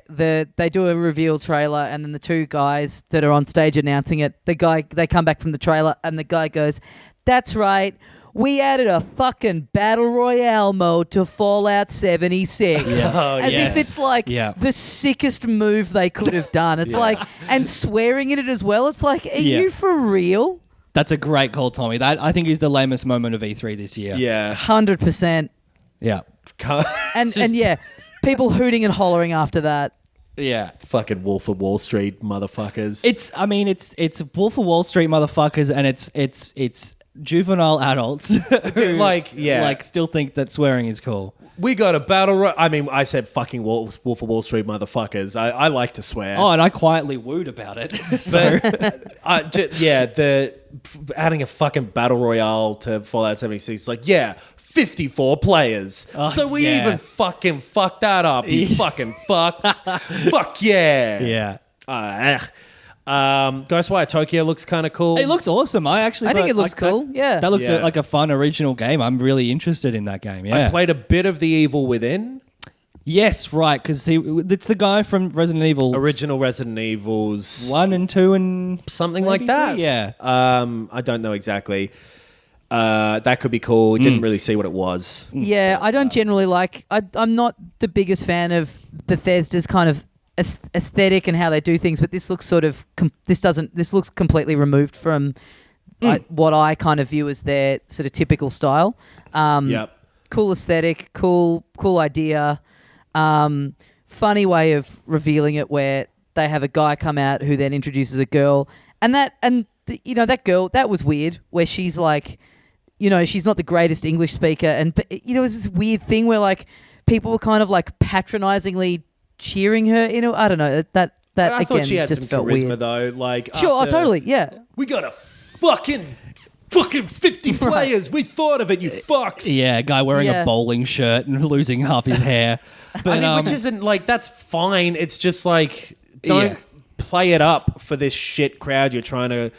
do a reveal trailer, and then the two guys that are on stage announcing it, they come back from the trailer and the guy goes, "That's right, we added a fucking battle royale mode to Fallout 76." As if it's like the sickest move they could have done. It's like, and swearing in it as well. It's like, are you for real? That's a great call, Tommy. That I think is the lamest moment of E3 this year. Yeah. 100%. Yeah. And people hooting and hollering after that. Yeah. Fucking Wolf of Wall Street motherfuckers. It's Wolf of Wall Street motherfuckers, and it's juvenile adults who still think that swearing is cool. We got a battle I said fucking Wolf of Wall Street motherfuckers. I like to swear. Oh, and I quietly wooed about it. So adding a fucking battle royale to Fallout 76 is like, 54 players. So we even fucking fucked that up, you fucking fucks. Fuck yeah. Yeah. Ghostwire Tokyo looks kind of cool. It looks awesome. I think it looks cool. That looks like a fun original game. I'm really interested in that game. Yeah. I played a bit of The Evil Within. Yes, right, because it's the guy from Resident Evil. Original Resident Evils 1 and 2 and something like that. 3? Yeah. I don't know exactly. That could be cool. Didn't really see what it was. Yeah, I don't generally like. I'm not the biggest fan of Bethesda's kind of aesthetic and how they do things, but this looks sort of this looks completely removed from what I kind of view as their sort of typical style. Cool aesthetic, cool idea, funny way of revealing it, where they have a guy come out who then introduces a girl, and that girl, that was weird, where she's like, she's not the greatest English speaker, and it was this weird thing where like people were kind of like patronizingly cheering her. I don't know, that I again thought she had just some felt charisma weird. though. Like, Sure, totally, yeah. We got a fucking fucking 50 players. We thought of it, you fucks. Yeah, a guy wearing a bowling shirt and losing half his hair. But, I mean, which isn't like, that's fine. It's just like, don't play it up for this shit crowd you're trying to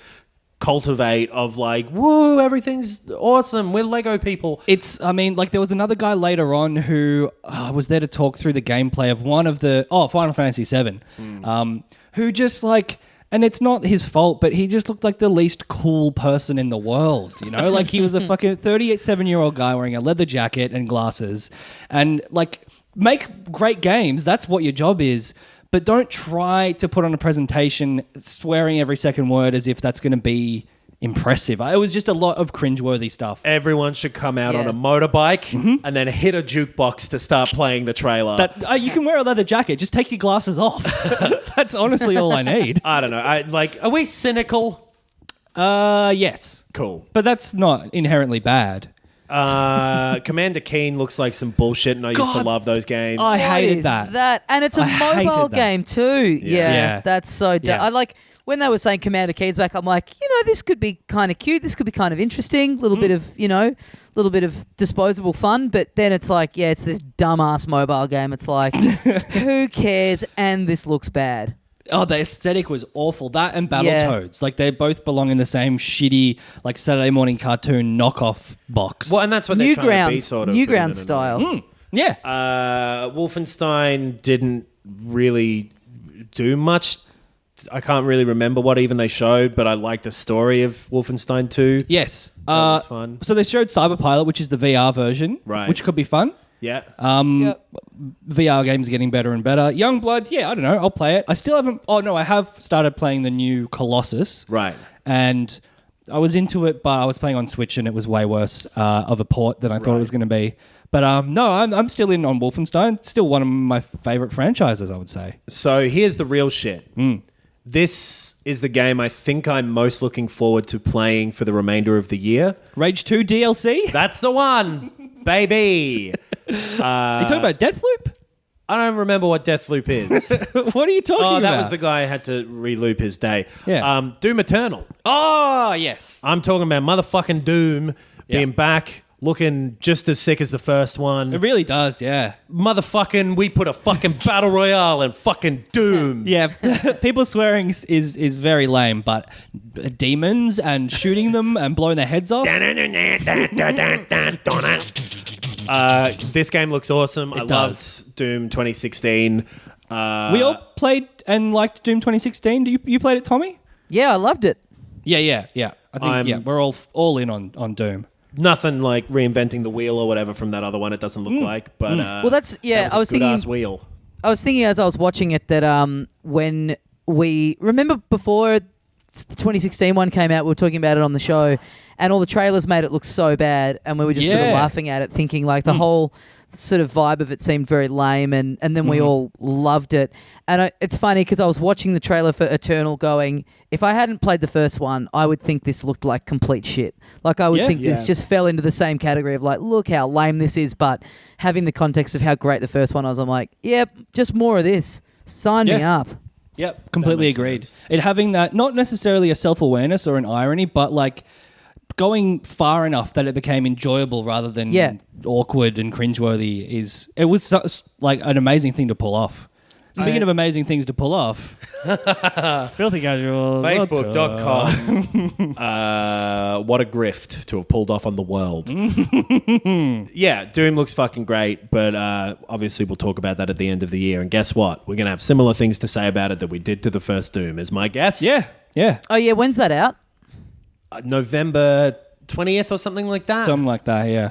cultivate of like, woo, everything's awesome. We're Lego people. I mean, like there was another guy later on who was there to talk through the gameplay of one of the, Final Fantasy VII, who just like, and it's not his fault, but he just looked like the least cool person in the world, you know? Like he was a fucking 37-year-old guy wearing a leather jacket and glasses and like make great games. That's what your job is. But don't try to put on a presentation swearing every second word as if that's going to be impressive. It was just a lot of cringeworthy stuff. Everyone should come out on a motorbike and then hit a jukebox to start playing the trailer. You can wear a leather jacket. Just take your glasses off. That's honestly all I need. I don't know. Are we cynical? Yes. Cool. But that's not inherently bad. Commander Keen looks like some bullshit, and I used to love those games. I hated that. And it's a mobile game too. Yeah. That's so dumb. Yeah. I like when they were saying Commander Keen's back, I'm like, this could be kind of cute. This could be kind of interesting. Little bit of disposable fun. But then it's like, it's this dumbass mobile game. It's like, who cares? And this looks bad. Oh, the aesthetic was awful. That and Battletoads. Like, they both belong in the same shitty, like, Saturday morning cartoon knockoff box. Well, and that's what they're trying to be, sort of. Newgrounds style. Yeah. Wolfenstein didn't really do much. I can't really remember what even they showed, but I liked the story of Wolfenstein 2. Yes. That was fun. So they showed Cyberpilot, which is the VR version. Right. Which could be fun. Yeah. VR games are getting better and better. Youngblood, I don't know. I'll play it. I still haven't... Oh, no, I have started playing the new Colossus. Right. And I was into it, but I was playing on Switch and it was way worse of a port than I thought it was going to be. But no, I'm still in on Wolfenstein. It's still one of my favorite franchises, I would say. So here's the real shit. This is the game I think I'm most looking forward to playing for the remainder of the year. Rage 2 DLC? That's the one, baby. Are you talking about Deathloop? I don't remember what Deathloop is. What are you talking about? Oh, that was the guy who had to re-loop his day. Yeah. Doom Eternal. Oh, yes. I'm talking about motherfucking Doom being back, looking just as sick as the first one. It really does, yeah. Motherfucking, we put a fucking battle royale in fucking Doom. Yeah, people swearing is very lame, but demons and shooting them and blowing their heads off. This game looks awesome. I does. loved Doom 2016. We all played and liked Doom 2016. You played it, Tommy? Yeah, I loved it. Yeah. I think we're all in on Doom. Nothing like reinventing the wheel or whatever from that other one. It doesn't look like, but well, that's that I was thinking. Good-ass wheel. I was thinking as I was watching it that when we remember before the 2016 one came out, we were talking about it on the show, and all the trailers made it look so bad, and we were just sort of laughing at it, thinking like the whole sort of vibe of it seemed very lame, and then we all loved it. And it's funny because I was watching the trailer for Eternal going, if I hadn't played the first one, I would think this looked like complete shit. Like I would think this just fell into the same category of like, look how lame this is, but having the context of how great the first one was, I'm like, yep, just more of this. Sign me up. Yep, completely agreed. Sense. It having that, not necessarily a self-awareness or an irony, but like going far enough that it became enjoyable rather than awkward and cringeworthy it was like an amazing thing to pull off. Speaking of amazing things to pull off, Filthy Casuals. Facebook.com. What a grift to have pulled off on the world. Yeah, Doom looks fucking great, but obviously we'll talk about that at the end of the year. And guess what? We're going to have similar things to say about it that we did to the first Doom, is my guess. Yeah. Oh, yeah, when's that out? November 20th or something like that. Something like that, yeah.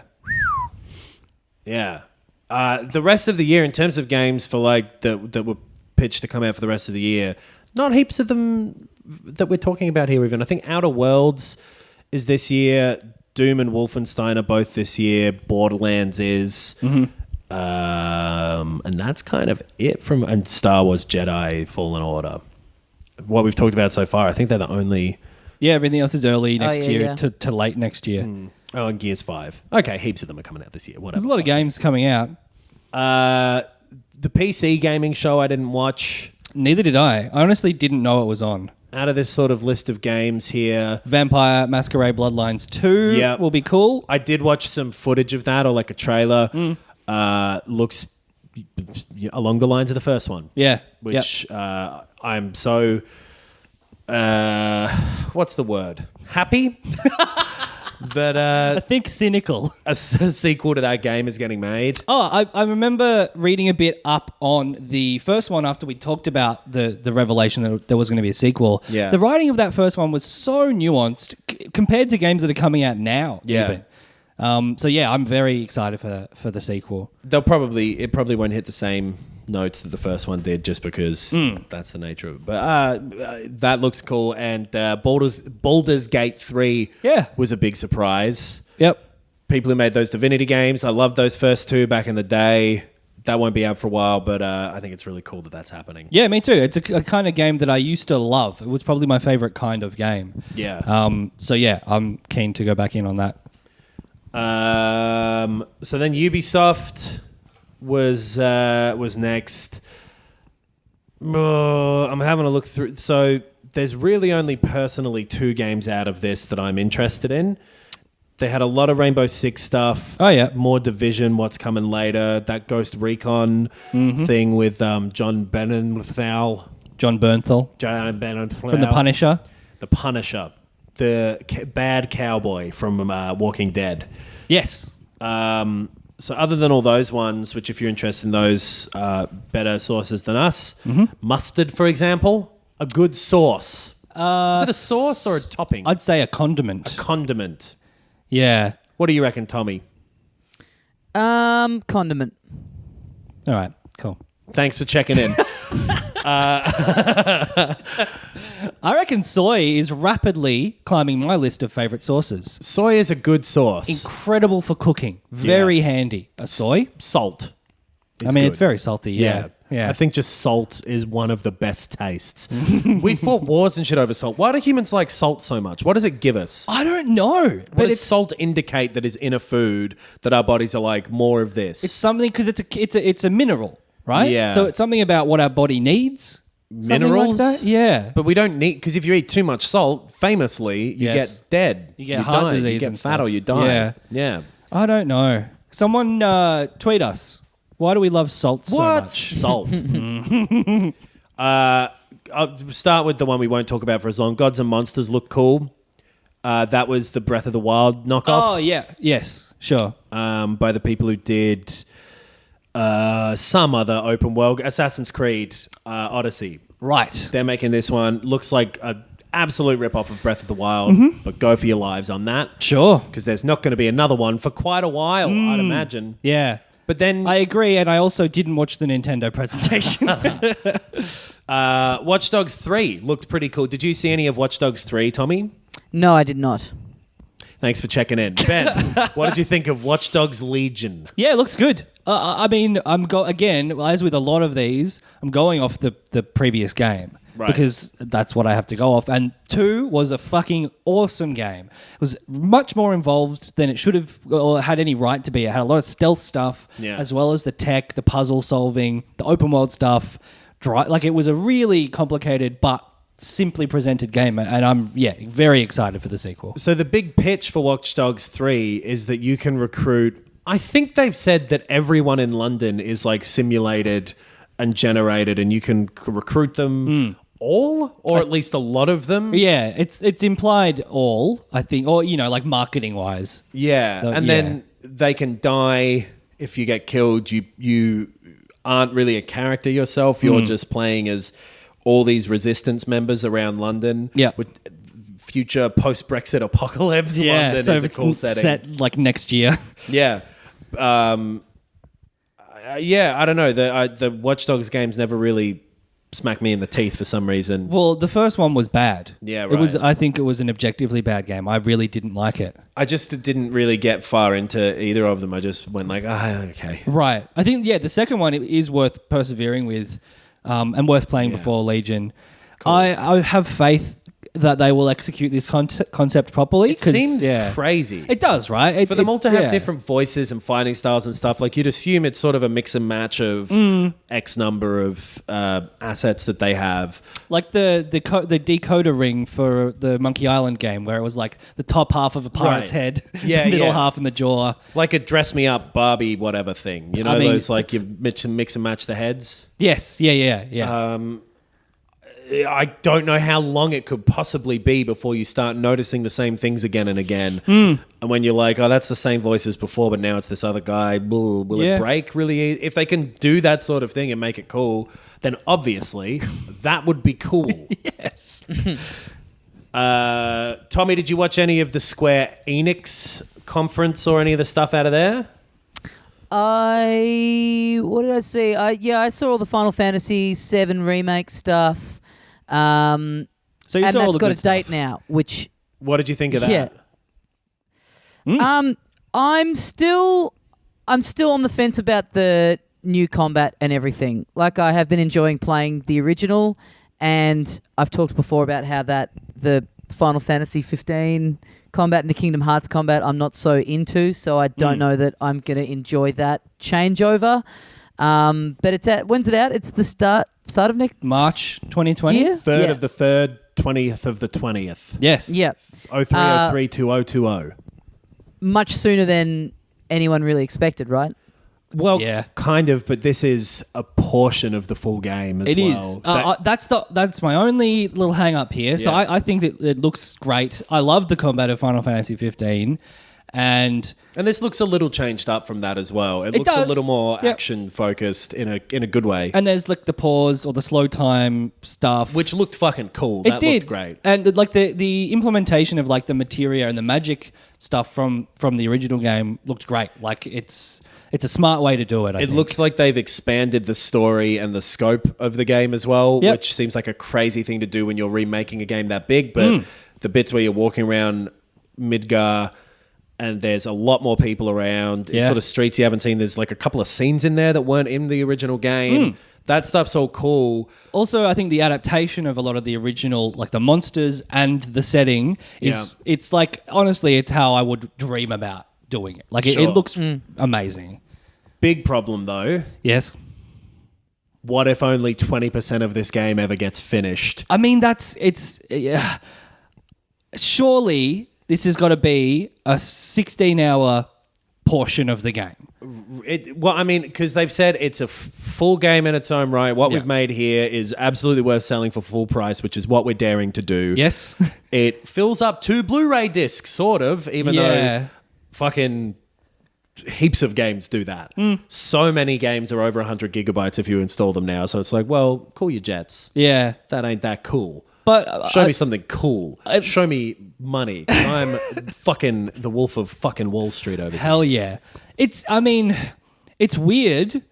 Yeah. The rest of the year, in terms of games for like that were pitched to come out for the rest of the year, not heaps of them that we're talking about here even. I think Outer Worlds is this year. Doom and Wolfenstein are both this year. Borderlands is. And that's kind of it from... And Star Wars Jedi Fallen Order. What we've talked about so far, I think they're the only... Yeah, everything else is early next year to late next year. Oh, and Gears 5. Okay, heaps of them are coming out this year. Whatever. There's a lot of games coming out. The PC gaming show I didn't watch. Neither did I. I honestly didn't know it was on. out of this sort of list of games here. Vampire Masquerade Bloodlines 2 will be cool. I did watch some footage of that, or like a trailer. Looks along the lines of the first one. Yeah. Which I'm so... what's the word? Happy? That I think cynical. a sequel to that game is getting made. Oh, I remember reading a bit up on the first one after we talked about the revelation that there was going to be a sequel. Yeah. The writing of that first one was so nuanced compared to games that are coming out now. Yeah. Even. So yeah, I'm very excited for the sequel. It probably won't hit the same notes that the first one did, just because that's the nature of it. But that looks cool, and Baldur's Gate 3 was a big surprise. Yep. People who made those Divinity games, I loved those first two back in the day. That won't be out for a while, but I think it's really cool that that's happening. Yeah, me too. It's a kind of game that I used to love. It was probably my favorite kind of game. Yeah. So yeah, I'm keen to go back in on that. So then Ubisoft was next. I'm having a look through. So there's really only personally 2 games out of this that I'm interested in. They had a lot of Rainbow Six stuff. Oh yeah, more Division. What's coming later? That Ghost Recon thing with John Bernthal. John Bernthal from The Punisher. The Punisher, the bad cowboy from Walking Dead. Yes. So other than all those ones, which if you're interested in those, better sources than us, mustard, for example, a good sauce. Is it a sauce or a topping? I'd say a condiment. A condiment. Yeah. What do you reckon, Tommy? Condiment. All right, cool. Thanks for checking in. I reckon soy is rapidly climbing my list of favourite sauces. Soy is a good sauce. Incredible for cooking. Very handy. A soy? Salt. I mean, it's very salty, yeah. I think just salt is one of the best tastes. We fought wars and shit over salt. Why do humans like salt so much? What does it give us? I don't know. What does salt indicate that is in a food that our bodies are like, more of this? It's something, because it's a mineral, right? Yeah. So it's something about what our body needs. Minerals? Like that? Yeah. But we don't need, because if you eat too much salt, famously, you get dead. You get heart disease, you get and fat, stuff. or you die. Yeah. I don't know. Someone tweet us. Why do we love salt so much? Salt. I'll start with the one we won't talk about for as long. Gods and Monsters look cool. That was the Breath of the Wild knockoff. Oh, yeah. Yes, sure. By the people who did some other open world, Assassin's Creed Odyssey. Right. They're making this one. Looks like an absolute rip-off of Breath of the Wild, but go for your lives on that. Sure. Because there's not going to be another one for quite a while, I'd imagine. Yeah. But then I agree, and I also didn't watch the Nintendo presentation. Watch Dogs 3 looked pretty cool. Did you see any of Watch Dogs 3, Tommy? No, I did not. Thanks for checking in. Ben, what did you think of Watch Dogs Legion? Yeah, it looks good. I mean, again, as with a lot of these, I'm going off the previous game. Right. Because that's what I have to go off. And 2 was a fucking awesome game. It was much more involved than it should have or had any right to be. It had a lot of stealth stuff, as well as the tech, the puzzle solving, the open world stuff. Like, it was a really complicated but simply presented game. And I'm, very excited for the sequel. So the big pitch for Watch Dogs 3 is that you can recruit... I think they've said that everyone in London is like simulated and generated, and you can recruit them... all, or at least a lot of them. Yeah, it's implied all, I think, or like marketing wise. Yeah, then they can die if you get killed. You aren't really a character yourself. You're just playing as all these resistance members around London. Yeah, with future post-Brexit apocalypse. Yeah, London so is a cool setting. Set like next year. Yeah. I don't know. The Watch Dogs games never really smack me in the teeth for some reason. Well, the first one was bad. Yeah, right. I think it was an objectively bad game. I really didn't like it. I just didn't really get far into either of them. I just went like, okay. Right. I think, the second one is worth persevering with and worth playing before Legion. Cool. I have faith that they will execute this concept properly. It seems crazy. It does, right? For them all to have different voices and fighting styles and stuff, like you'd assume it's sort of a mix and match of X number of assets that they have. Like the decoder ring for the Monkey Island game, where it was like the top half of a pirate's head, middle half in the jaw. Like a dress me up Barbie whatever thing. You know, those like you mix and match the heads? Yes. Yeah. I don't know how long it could possibly be before you start noticing the same things again and again. And when you're like, oh, that's the same voice as before, but now it's this other guy. Will it break really? If they can do that sort of thing and make it cool, then obviously that would be cool. Yes. Tommy, did you watch any of the Square Enix conference or any of the stuff out of there? What did I see? I saw all the Final Fantasy VII remake stuff. So you saw all that's the got good a date now. Which what did you think of that? Yeah. I'm still on the fence about the new combat and everything. Like I have been enjoying playing the original, and I've talked before about how the Final Fantasy 15 combat and the Kingdom Hearts combat I'm not so into, so I don't know that I'm going to enjoy that changeover. But when's it out? It's the start of next March 2020? year? 3rd of the 3rd, 20th of the 20th. Yes. Yeah. 03032020. Much sooner than anyone really expected, right? Well, Yeah. kind of, but this is a portion of the full game as It well. is. That's my only little hang up here. So Yeah. I think that it looks great. I love the combat of Final Fantasy 15. And this looks a little changed up from that as well. It looks a does. little more Yep. action focused in a good way. and there's like the pause or the slow time stuff. Which looked fucking cool. It That did. looked great. And like the implementation of like the materia and the magic stuff from the original game looked great. Like it's a smart way to do it, I It think. looks like they've expanded the story and the scope of the game as well, Yep. which seems like a crazy thing to do when you're remaking a game that big. But the bits where you're walking around Midgar and there's a lot more people around, it's sort of streets you haven't seen. There's like a couple of scenes in there that weren't in the original game. That stuff's all cool. Also, I think the adaptation of a lot of the original, like the monsters and the setting, it's like, honestly, it's how I would dream about doing it. Like, Sure. it looks amazing. Big problem though. Yes. What if only 20% of this game ever gets finished? I mean, surely this has got to be a 16-hour portion of the game. Because they've said it's a full game in its own right. What we've made here is absolutely worth selling for full price, which is what we're daring to do. Yes. It fills up 2 Blu-ray discs, sort of, even though fucking heaps of games do that. So many games are over 100 gigabytes if you install them now. So it's like, well, cool your jets. Yeah. That ain't that cool. But Show me something cool. Show me money. I'm fucking the Wolf of fucking Wall Street over here. hell yeah. It's weird,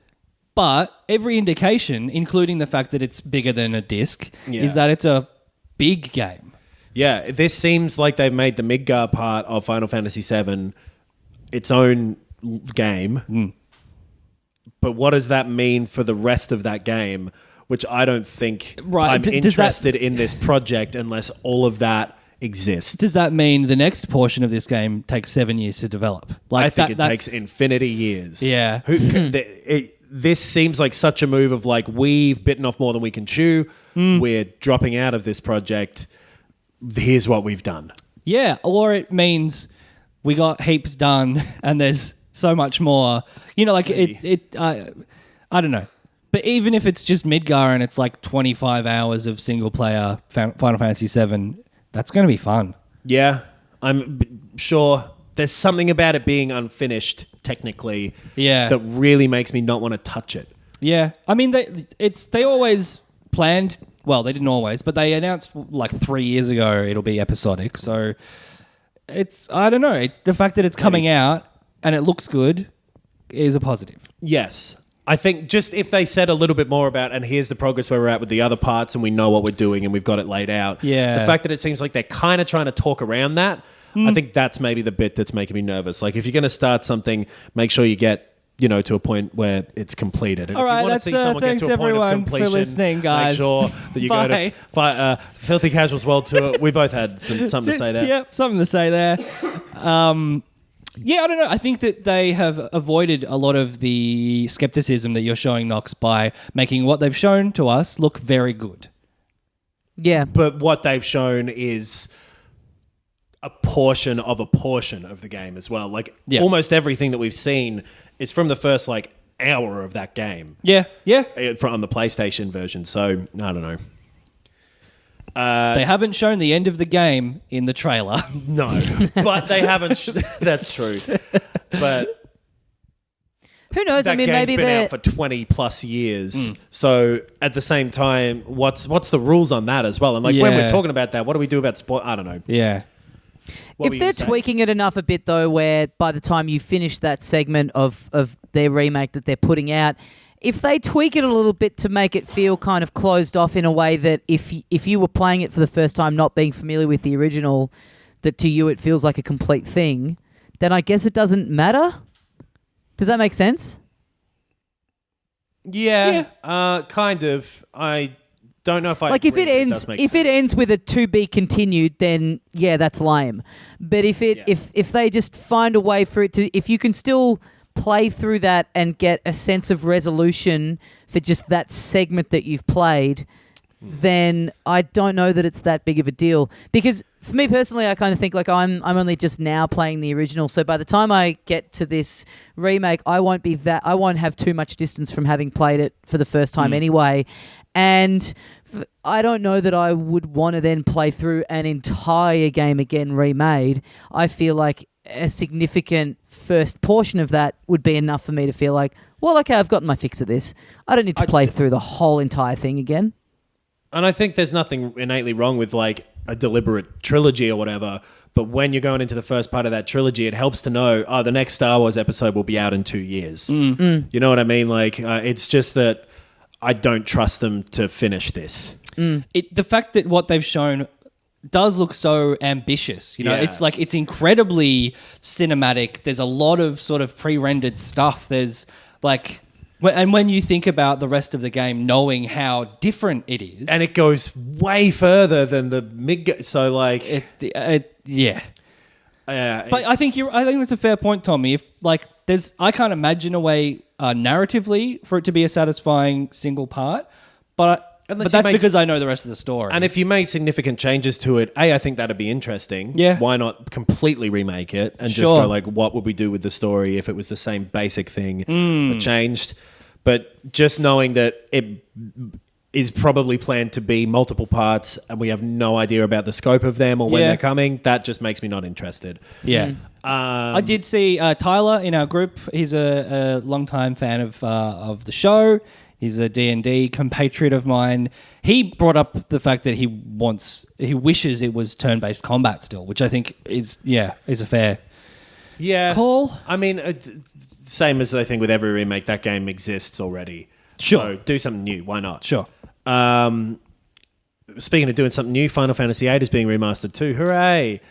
but every indication, including the fact that it's bigger than a disc, is that it's a big game. Yeah, this seems like they've made the Midgar part of Final Fantasy VII its own game. But what does that mean for the rest of that game? Which I don't think I'm interested in this project unless all of that exists. Does that mean the next portion of this game takes 7 years to develop? Like I think it takes infinity years. Yeah. This seems like such a move of like, we've bitten off more than we can chew. We're dropping out of this project. Here's what we've done. Yeah, or it means we got heaps done and there's so much more. You know, like I don't know. But even if it's just Midgar and it's like 25 hours of single player Final Fantasy VII, that's going to be fun. Yeah, I'm sure there's something about it being unfinished technically that really makes me not want to touch it. Yeah. I mean, they always planned, well, they didn't always, but they announced like 3 years ago it'll be episodic. So it's, I don't know, the fact that it's coming out and it looks good is a positive. Yes. I think just if they said a little bit more about, and here's the progress where we're at with the other parts and we know what we're doing and we've got it laid out. Yeah. The fact that it seems like they're kind of trying to talk around that, I think that's maybe the bit that's making me nervous. Like if you're going to start something, make sure you get to a point where it's completed. And All if you right, want to that's, see someone get thanks to a point everyone of completion, for listening, guys. make sure that you go to Filthy Casuals World Tour. We both had something to say there. Yep, something to say there. Yeah, I don't know. I think that they have avoided a lot of the skepticism that you're showing, Knox, by making what they've shown to us look very good. Yeah. But what they've shown is a portion of the game as well. Like almost everything that we've seen is from the first hour of that game. Yeah. On the PlayStation version. So I don't know. They haven't shown the end of the game in the trailer. No, but they haven't. That's true. But who knows? that I mean, game's maybe been out for 20 plus years. So at the same time, what's the rules on that as well? And when we're talking about that, what do we do about sport? I don't know. Yeah. If they're tweaking it enough a bit, though, where by the time you finish that segment of their remake that they're putting out, if they tweak it a little bit to make it feel kind of closed off in a way that if you were playing it for the first time, not being familiar with the original, that to you it feels like a complete thing, then I guess it doesn't matter. Does that make sense? Yeah. Kind of. I don't know if I if it ends with a to be continued, then yeah, that's lame. But if they just find a way for it to, if you can still play through that and get a sense of resolution for just that segment that you've played, then I don't know that it's that big of a deal. Because for me personally, I kind of think I'm only just now playing the original, so by the time I get to this remake, I won't have too much distance from having played it for the first time anyway. And I don't know that I would want to then play through an entire game again remade. I feel like a significant first portion of that would be enough for me to feel like, well, okay, I've gotten my fix of this. I don't need to play through the whole entire thing again. And I think there's nothing innately wrong with a deliberate trilogy or whatever. But when you're going into the first part of that trilogy, it helps to know, the next Star Wars episode will be out in 2 years. You know what I mean? It's just that I don't trust them to finish this. The fact that what they've shown does look so ambitious. It's incredibly cinematic. There's a lot of sort of pre-rendered stuff. There's and when you think about the rest of the game, knowing how different it is, and it goes way further than the mid. So yeah. But I think that's a fair point, Tommy. If I can't imagine a way narratively for it to be a satisfying single part, but that's because I know the rest of the story. And if you make significant changes to it, I think that'd be interesting. Yeah. Why not completely remake it and just go what would we do with the story if it was the same basic thing but changed? But just knowing that it is probably planned to be multiple parts and we have no idea about the scope of them or when they're coming, that just makes me not interested. Yeah. I did see Tyler in our group. He's a longtime fan of the show. He's a D&D compatriot of mine. He brought up the fact that he wishes it was turn-based combat still, which I think is a fair call. I mean, same as I think with every remake, that game exists already. Sure. So do something new. Why not? Sure. Speaking of doing something new, Final Fantasy VIII is being remastered too. Hooray!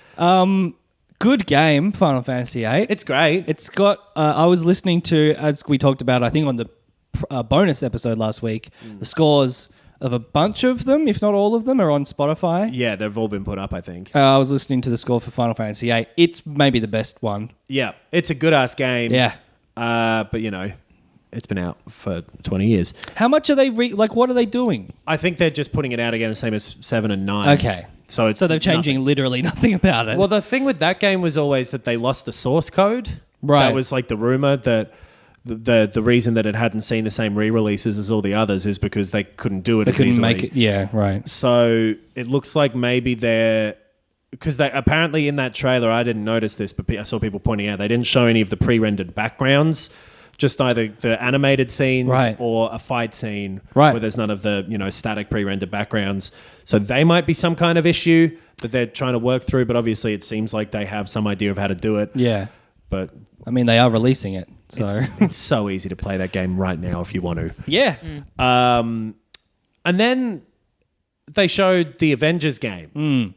Good game, Final Fantasy VIII. It's great. It's got... I was listening to, as we talked about, I think on the bonus episode last week, the scores of a bunch of them, if not all of them, are on Spotify. Yeah, they've all been put up, I think. I was listening to the score for Final Fantasy VIII. It's maybe the best one. Yeah, it's a good-ass game. Yeah. But, it's been out for 20 years. How much are they... what are they doing? I think they're just putting it out again the same as 7 and 9. Okay. So they're changing literally nothing about it. Well, the thing with that game was always that they lost the source code. Right. That was the rumor that... The reason that it hadn't seen the same re-releases as all the others is because they couldn't do it as easily. Make it, yeah, right. So it looks like maybe because they apparently in that trailer, I didn't notice this, but I saw people pointing out they didn't show any of the pre-rendered backgrounds, just either the animated scenes or a fight scene where there's none of the static pre-rendered backgrounds. So they might be some kind of issue that they're trying to work through, but obviously it seems like they have some idea of how to do it. Yeah. But I mean, they are releasing it. So it's so easy to play that game right now if you want to. Yeah. And then they showed the Avengers game.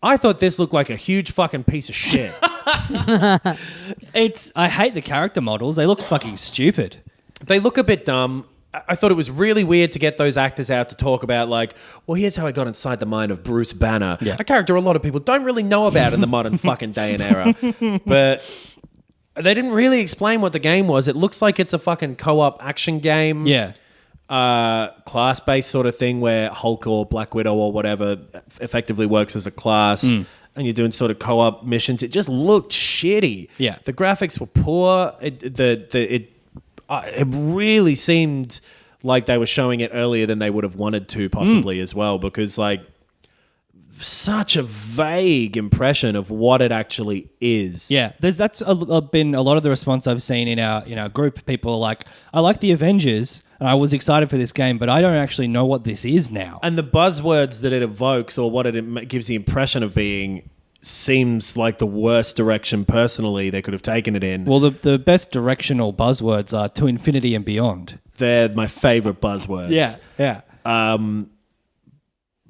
I thought this looked like a huge fucking piece of shit. I hate the character models. They look fucking stupid. They look a bit dumb. I thought it was really weird to get those actors out to talk about, like, well, here's how I got inside the mind of Bruce Banner, a character a lot of people don't really know about in the modern fucking day and era. But they didn't really explain what the game was. It looks like it's a fucking co-op action game. Yeah. Class-based sort of thing where Hulk or Black Widow or whatever effectively works as a class. And you're doing sort of co-op missions. It just looked shitty. Yeah. The graphics were poor. It really seemed like they were showing it earlier than they would have wanted to, possibly as well, because like such a vague impression of what it actually is. Yeah, that's been a lot of the response I've seen in our group. People are like, I like the Avengers and I was excited for this game, but I don't actually know what this is now. And the buzzwords that it evokes or what it gives the impression of being seems like the worst direction personally they could have taken it in. Well, the best directional buzzwords are to infinity and beyond. They're my favorite buzzwords. Yeah.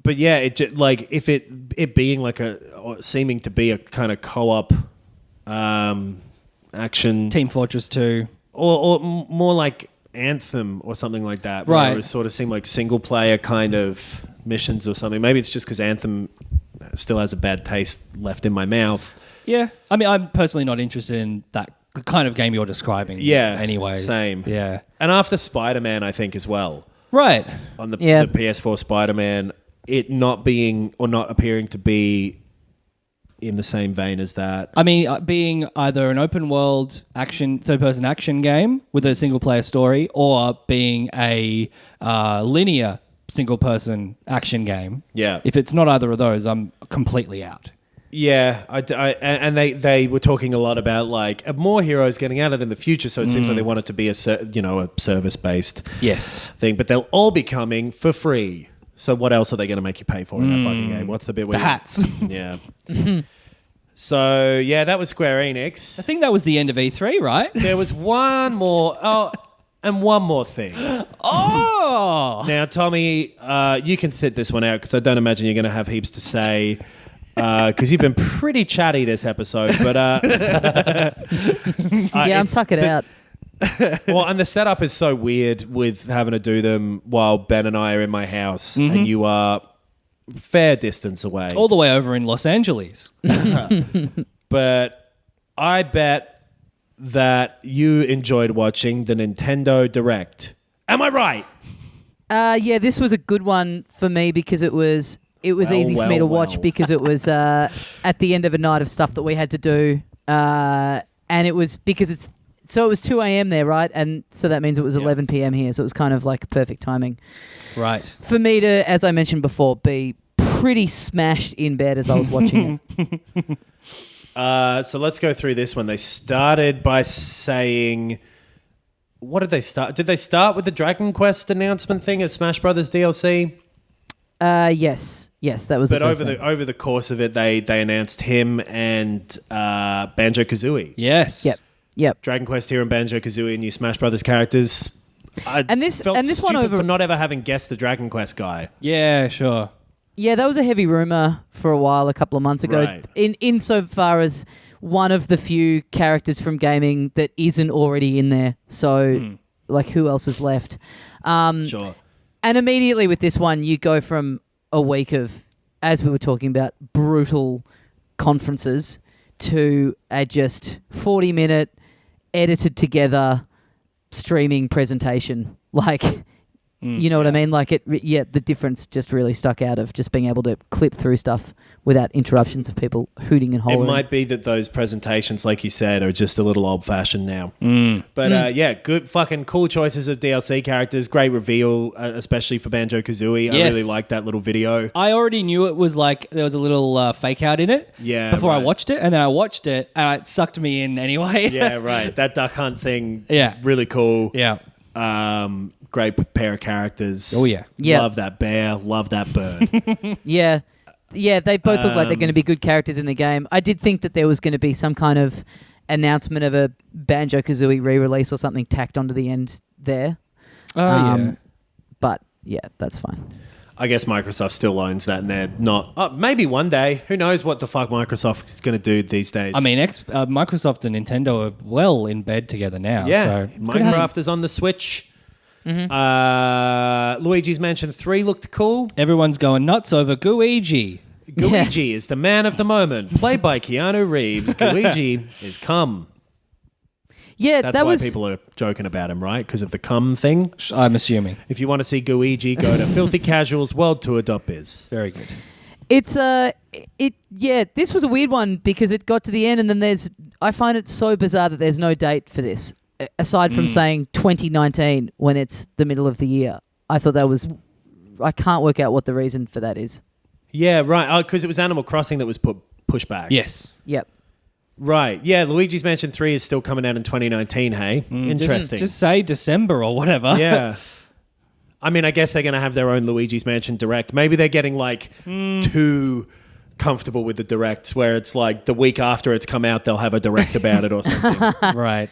But yeah, it just, like if it being like or seeming to be a kind of co-op action, Team Fortress 2, or more like Anthem or something like that, right? Where it sort of seemed like single player kind of missions or something. Maybe it's just because Anthem still has a bad taste left in my mouth. Yeah, I mean, I'm personally not interested in that kind of game you're describing. Yeah, anyway, same. Yeah, and after Spider-Man, I think as well. Right on the PS4 Spider-Man. It not being or not appearing to be in the same vein as that. I mean, being either an open world action, third-person action game with a single-player story, or being a linear single-person action game. Yeah. If it's not either of those, I'm completely out. Yeah, and they were talking a lot about like more heroes getting at it in the future. So it seems like they want it to be a service-based thing, but they'll all be coming for free. So what else are they going to make you pay for in that fucking game? What's the bit where the hats? Yeah. So yeah, that was Square Enix. I think that was the end of E3, right? There was one more. And one more thing. Oh! Now, Tommy, you can sit this one out because I don't imagine you're going to have heaps to say because you've been pretty chatty this episode. But I'm tuck it out. Well, and the setup is so weird with having to do them while Ben and I are in my house and you are fair distance away. All the way over in Los Angeles. But I bet that you enjoyed watching the Nintendo Direct. Am I right? Yeah, this was a good one for me because it was easy for me to watch because it was at the end of a night of stuff that we had to do. And it was because it was 2 a.m. there, right? And so that means it was 11 p.m. here. So it was kind of like perfect timing. Right. For me to, as I mentioned before, be pretty smashed in bed as I was watching it. So let's go through this one. They started by saying... What did they start? Did they start with the Dragon Quest announcement thing as Smash Brothers DLC? Yes, that was. But the first thing. over the course of it, they announced him and Banjo-Kazooie. Yes. Yep. Dragon Quest here and Banjo-Kazooie, new Smash Brothers characters. And this felt one stupid over for not ever having guessed the Dragon Quest guy. Yeah, sure. Yeah, that was a heavy rumor for a while, a couple of months ago. Right. Insofar as one of the few characters from gaming that isn't already in there. So, like, who else is left? Sure. And immediately with this one, you go from a week of, as we were talking about, brutal conferences to a just 40-minute, edited together streaming presentation. Like, you know what I mean? Like, the difference just really stuck out of just being able to clip through stuff without interruptions of people hooting and hollering. It might be that those presentations, like you said, are just a little old-fashioned now. But yeah, good fucking cool choices of DLC characters. Great reveal, especially for Banjo-Kazooie. Yes. I really liked that little video. I already knew it was like there was a little fake out in it before I watched it. And then I watched it and it sucked me in anyway. Yeah, right. That Duck Hunt thing, Yeah. really cool. Yeah. Great pair of characters. Oh, yeah. Yeah. Love that bear. Love that bird. Yeah, they both look like they're going to be good characters in the game. I did think that there was going to be some kind of announcement of a Banjo-Kazooie re-release or something tacked onto the end there. Oh, yeah. But, yeah, that's fine. I guess Microsoft still owns that, and they're not. Maybe one day. Who knows what the fuck Microsoft is going to do these days? I mean, Microsoft and Nintendo are well in bed together now. yeah. So Minecraft is on the Switch. Luigi's Mansion 3 looked cool. everyone's going nuts over Gooigi. Luigi is the man of the moment, played by Keanu Reeves. Luigi is cum. Yeah, That's that why was. people are joking about him, right? Because of the cum thing. I'm assuming. If you want to see Luigi, go to filthycasualsworldtour.biz. Very good. It's yeah. This was a weird one because it got to the end, and then I find it so bizarre that there's no date for this, aside from saying 2019 when it's the middle of the year. I thought that was. I can't work out what the reason for that is. Yeah, right. Because it was Animal Crossing that was pushed back. Yes. Yep. Right. Yeah, Luigi's Mansion 3 is still coming out in 2019, hey? Interesting. Just say December or whatever. Yeah. I mean, I guess they're going to have their own Luigi's Mansion Direct. Maybe they're getting like too comfortable with the Directs where it's like the week after it's come out, they'll have a Direct about it or something. Right.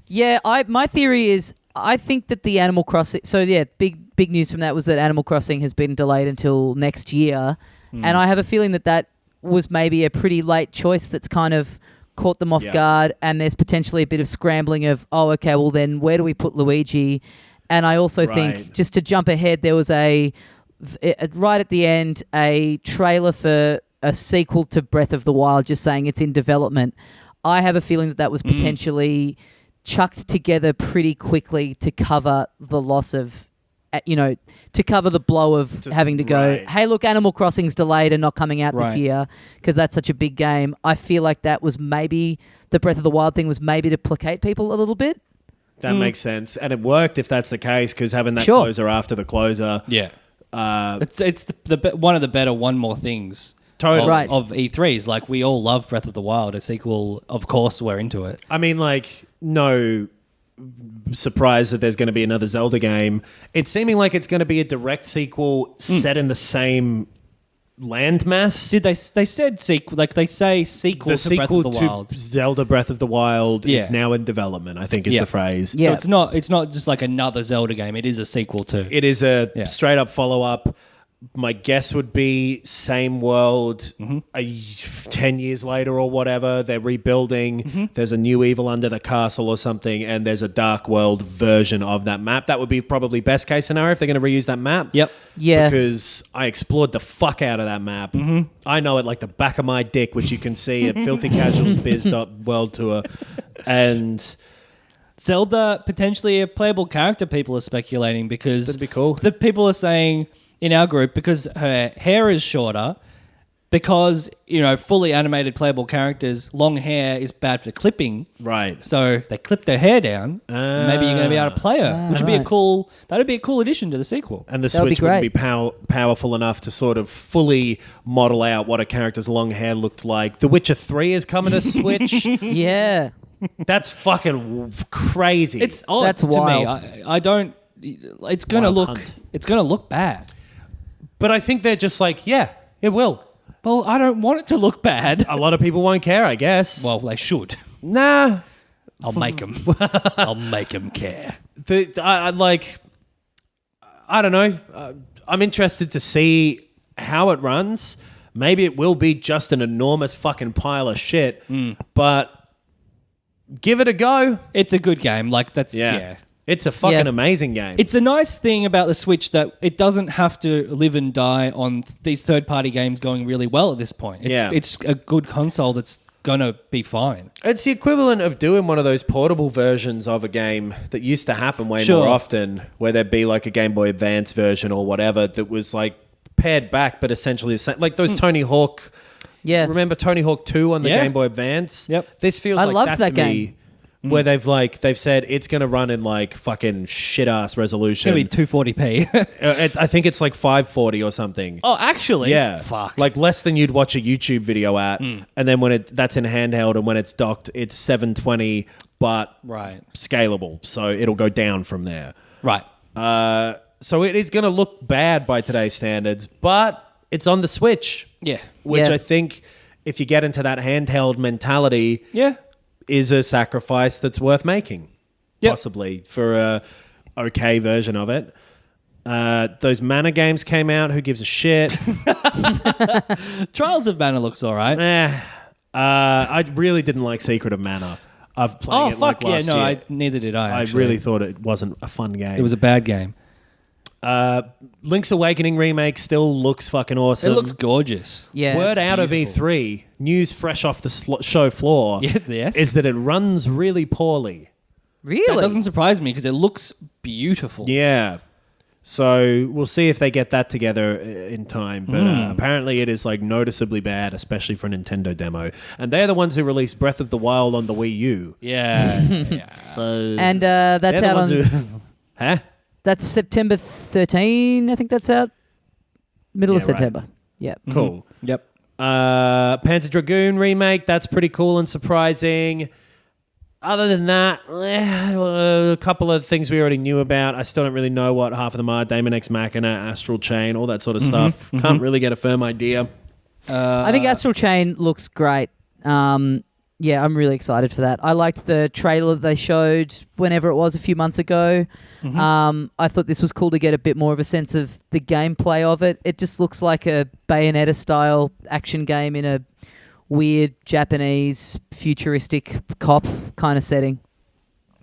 Yeah, my theory is I think that the Animal Crossing. So yeah, big news from that was that Animal Crossing has been delayed until next year, and I have a feeling that was maybe a pretty late choice that's kind of caught them off guard, and there's potentially a bit of scrambling of, oh, okay, well then where do we put Luigi? And I also think, just to jump ahead, there was right at the end, a trailer for a sequel to Breath of the Wild just saying it's in development. I have a feeling that was potentially chucked together pretty quickly to cover the loss of, to cover the blow of having to go, hey, look, Animal Crossing's delayed and not coming out this year because that's such a big game. I feel like that was maybe, the Breath of the Wild thing was maybe to placate people a little bit. That makes sense. And it worked if that's the case, because having that closer after the closer. Yeah. It's the one of the better one more things of E3s. Like, we all love Breath of the Wild. A sequel, of course, we're into it. I mean, like, no surprise that there's going to be another Zelda game. It's seeming like it's going to be a direct sequel set in the same landmass. Did they said sequel? Like, they say sequel The to Breath sequel of the Wild. to Zelda Breath of the Wild is Yeah. now in development, I think is the phrase. Yeah. So it's not just like another Zelda game. It is a sequel to. It is a straight up follow up. My guess would be same world 10 years later or whatever. They're rebuilding. There's a new evil under the castle or something, and there's a dark world version of that map. That would be probably best case scenario if they're going to reuse that map. Yep. Yeah. Because I explored the fuck out of that map. I know it like the back of my dick, which you can see at filthycasualsbiz.world tour. And Zelda, potentially a playable character, people are speculating, because that'd be cool. The people are saying in our group, because her hair is shorter, because, fully animated playable characters, long hair is bad for clipping. Right. So they clipped her hair down. Maybe you're going to be able to play her, which would be that'd be a cool addition to the sequel. And the That would be Switch wouldn't be great. powerful enough to sort of fully model out what a character's long hair looked like. The Witcher 3 is coming to Switch. Yeah. That's fucking crazy. It's odd That's to wild. me. I don't. It's going to Wild look. hunt. It's going to look bad. But I think they're just like, yeah, it will. Well, I don't want it to look bad. A lot of people won't care, I guess. Well, they should. Nah. I'll make them. I'll make them care. I don't know. I'm interested to see how it runs. Maybe it will be just an enormous fucking pile of shit, but give it a go. It's a good game. Like, that's yeah. It's a fucking amazing game. It's a nice thing about the Switch that it doesn't have to live and die on these third-party games going really well at this point. It's a good console that's going to be fine. It's the equivalent of doing one of those portable versions of a game that used to happen way more often, where there'd be like a Game Boy Advance version or whatever that was like pared back, but essentially the same. Like those Tony Hawk. Yeah. Remember Tony Hawk 2 on the Game Boy Advance? Yep. This feels I like loved that to game. me. Where they've said it's going to run in like fucking shit ass resolution. It's going to be 240p. I think it's like 540 or something. Oh, actually? Yeah. Fuck. Like less than you'd watch a YouTube video at. And then when that's in handheld and when it's docked, it's 720, but scalable. So it'll go down from there. Right. So it is going to look bad by today's standards, but it's on the Switch. Yeah. Which Yeah. I think if you get into that handheld mentality, is a sacrifice that's worth making. Possibly for a okay version of it. Those Mana games came out. Who gives a shit? Trials of Mana looks all right. I really didn't like Secret of Mana. I've played it like last year. Neither did I. I Actually. really thought it wasn't a fun game. It was a bad game. Link's Awakening remake still looks fucking awesome. It looks gorgeous. Yeah. Word out beautiful. of E3, news fresh off the show floor, Yes. is that it runs really poorly. Really? That doesn't surprise me because it looks beautiful. Yeah. So we'll see if they get that together in time. But apparently it is like noticeably bad, especially for a Nintendo demo. And they're the ones who released Breath of the Wild on the Wii U. Yeah. So And that's they're the out ones on... who- Huh? That's September 13, I think that's out. Middle of Yeah, right. September. Yeah. Cool. Yep. Panzer Dragoon remake, that's pretty cool and surprising. Other than that, a couple of things we already knew about. I still don't really know what half of them are. Daemon X Machina, Astral Chain, all that sort of stuff. Can't really get a firm idea. I think Astral Chain looks great. Yeah, I'm really excited for that. I liked the trailer that they showed whenever it was a few months ago. I thought this was cool to get a bit more of a sense of the gameplay of it. It just looks like a Bayonetta-style action game in a weird Japanese futuristic cop kind of setting.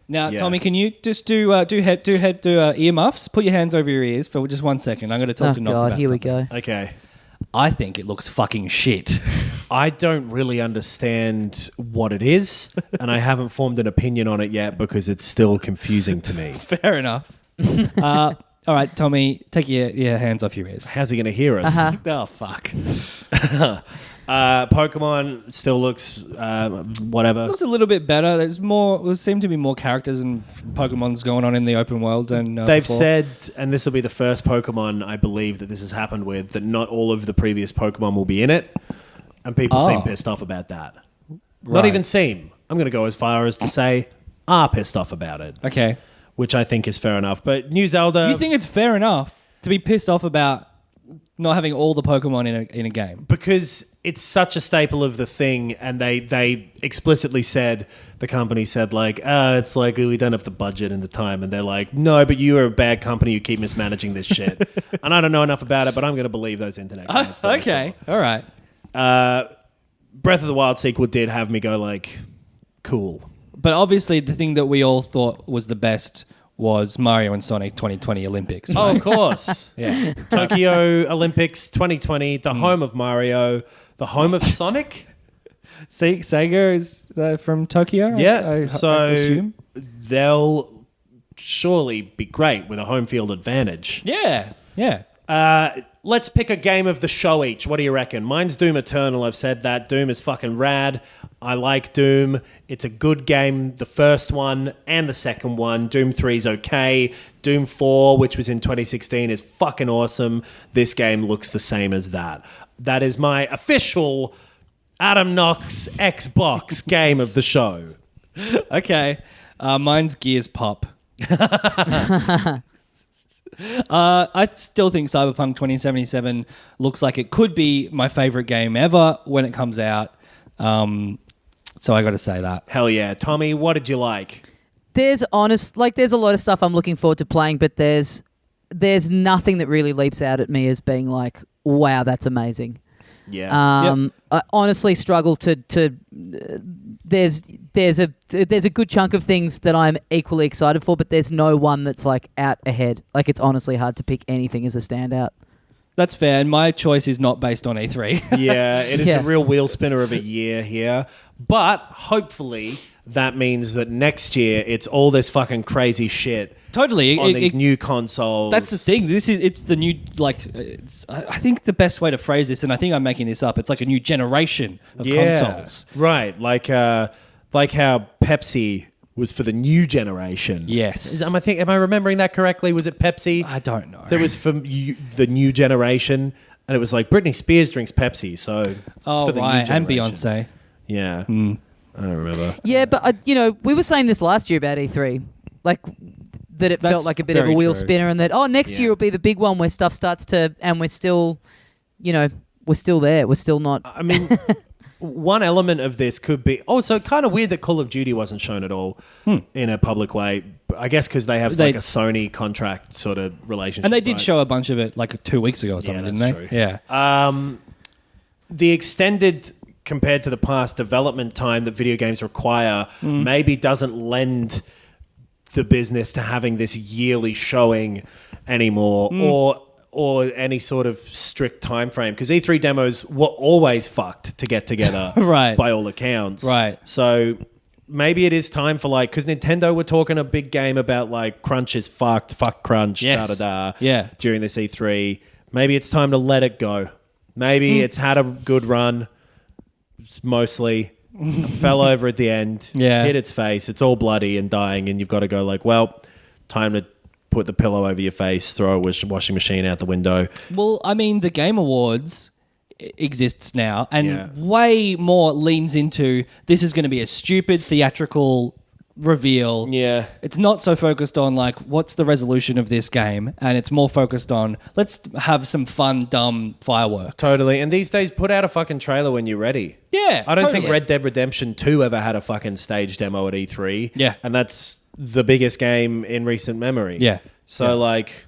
Now, Yeah. Tommy, can you just do earmuffs? Put your hands over your ears for just 1 second. I'm going to talk Oh to Knox God, about here we something. go. Okay. I think it looks fucking shit. I don't really understand what it is, and I haven't formed an opinion on it yet because it's still confusing to me. Fair enough. All right, Tommy, take your hands off your ears. How's he going to hear us? Oh, fuck. Pokemon still looks whatever. Looks a little bit better. There seem to be more characters and Pokemons going on in the open world than They've before. said, and this will be the first Pokemon I believe that this has happened with, that not all of the previous Pokemon will be in it, and people seem pissed off about that. Not Right. even seem. I'm going to go as far as to say are pissed off about it, Okay. which I think is fair enough. But New Zelda... You think it's fair enough to be pissed off about not having all the Pokemon in a game? Because it's such a staple of the thing, and they explicitly said, the company said, like, it's like we don't have the budget and the time, and they're like, no, but you are a bad company, you keep mismanaging this shit. And I don't know enough about it, but I'm going to believe those internet comments. that I Okay. All right. saw. Breath of the Wild sequel did have me go like, cool. But obviously, the thing that we all thought was the best was Mario and Sonic 2020 Olympics. Oh, of course. Yeah. Tokyo Olympics 2020, the home of Mario, the home of Sonic. Sega is from Tokyo? Yeah, I so assume. they'll surely be great with a home field advantage. Yeah. Yeah. Let's pick a game of the show each. What do you reckon? Mine's Doom Eternal. I've said that. Doom is fucking rad. I like Doom. It's a good game. The first one and the second one. Doom 3 is okay. Doom 4, which was in 2016, is fucking awesome. This game looks the same as that. That is my official Adam Knox Xbox game of the show. Okay. Mine's Gears Pop. I still think Cyberpunk 2077 looks like it could be my favorite game ever when it comes out. So I got to say that. Hell yeah. Tommy, what did you like? There's a lot of stuff I'm looking forward to playing, but there's nothing that really leaps out at me as being like, wow, that's amazing. Yeah. I honestly struggle to there's a good chunk of things that I'm equally excited for, but there's no one that's like out ahead. Like, it's honestly hard to pick anything as a standout. That's fair, and my choice is not based on E3. Yeah, it is Yeah. a real wheel spinner of a year here. But hopefully that means that next year it's all this fucking crazy shit Totally. on these new consoles. That's the thing. It's the new, I think the best way to phrase this, and I think I'm making this up, it's like a new generation of consoles. Right, like how Pepsi was for the new generation. Yes. Am I remembering that correctly? Was it Pepsi? I don't know. That was for the new generation, and it was like Britney Spears drinks Pepsi, so it's Oh, for the right. new And generation. Beyonce. Yeah. I don't remember. Yeah, but we were saying this last year about E3, like that it That's felt like a bit of a very wheel true. spinner, and that next year will be the big one where stuff starts to, and we're still, we're still there. We're still not. I mean, one element of this could be also kind of weird that Call of Duty wasn't shown at all in a public way. I guess because they have They- like a Sony contract sort of relationship. And they did right? show a bunch of it like 2 weeks ago or something, that's didn't they? true. Yeah. The extended compared to the past development time that video games require maybe doesn't lend the business to having this yearly showing anymore or any sort of strict time frame, because E3 demos were always fucked to get together Right. by all accounts. Right. So maybe it is time for like, because Nintendo were talking a big game about like crunch is fucked, fuck crunch, Yes. da-da-da, Yeah. during this E3. Maybe it's time to let it go. Maybe it's had a good run, mostly. Fell over at the end, Yeah. hit its face, it's all bloody and dying, and you've got to go like, well, time to put the pillow over your face, throw a washing machine out the window. Well, I mean, the Game Awards exists now, and Yeah. way more leans into this is going to be a stupid theatrical reveal. Yeah. It's not so focused on like what's the resolution of this game, and it's more focused on let's have some fun, dumb fireworks. Totally. And these days, put out a fucking trailer when you're ready. Yeah, I don't totally. think Red Dead Redemption 2 ever had a fucking stage demo at E3. Yeah. And that's the biggest game in recent memory. Yeah. So, Yeah. like,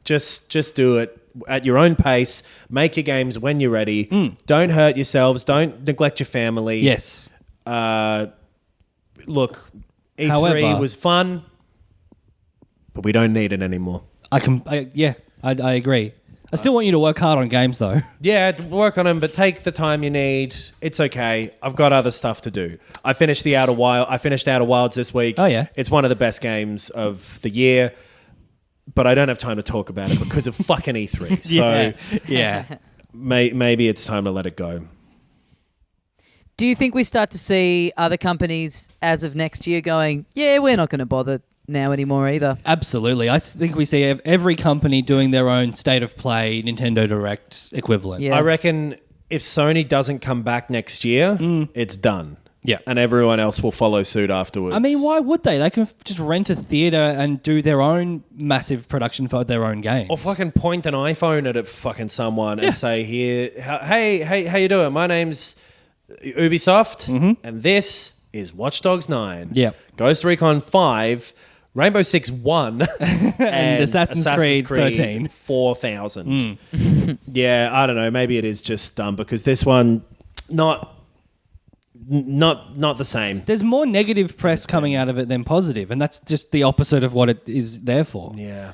just do it at your own pace. Make your games when you're ready. Don't hurt yourselves. Don't neglect your family. Yes. Look, E3 However- was fun, but we don't need it anymore. I agree. I still want you to work hard on games, though. Yeah, work on them, but take the time you need. It's okay. I've got other stuff to do. I finished Outer Wilds this week. Oh, yeah. It's one of the best games of the year, but I don't have time to talk about it because of fucking E3. So yeah. maybe it's time to let it go. Do you think we start to see other companies as of next year going, yeah, we're not going to bother now anymore either? Absolutely. I think we see every company doing their own state of play Nintendo Direct equivalent. Yeah. I reckon if Sony doesn't come back next year, it's done. Yeah. And everyone else will follow suit afterwards. I mean, why would they? They can just rent a theater and do their own massive production for their own games. Or fucking point an iPhone at fucking someone and say, "Here, hey, how you doing? My name's Ubisoft, and this is Watch Dogs 9, Yep. Ghost Recon 5, Rainbow Six 1, and Assassin's Creed 13. 4000." Yeah, I don't know. Maybe it is just dumb because this one, not the same. There's more negative press coming out of it than positive, and that's just the opposite of what it is there for. Yeah.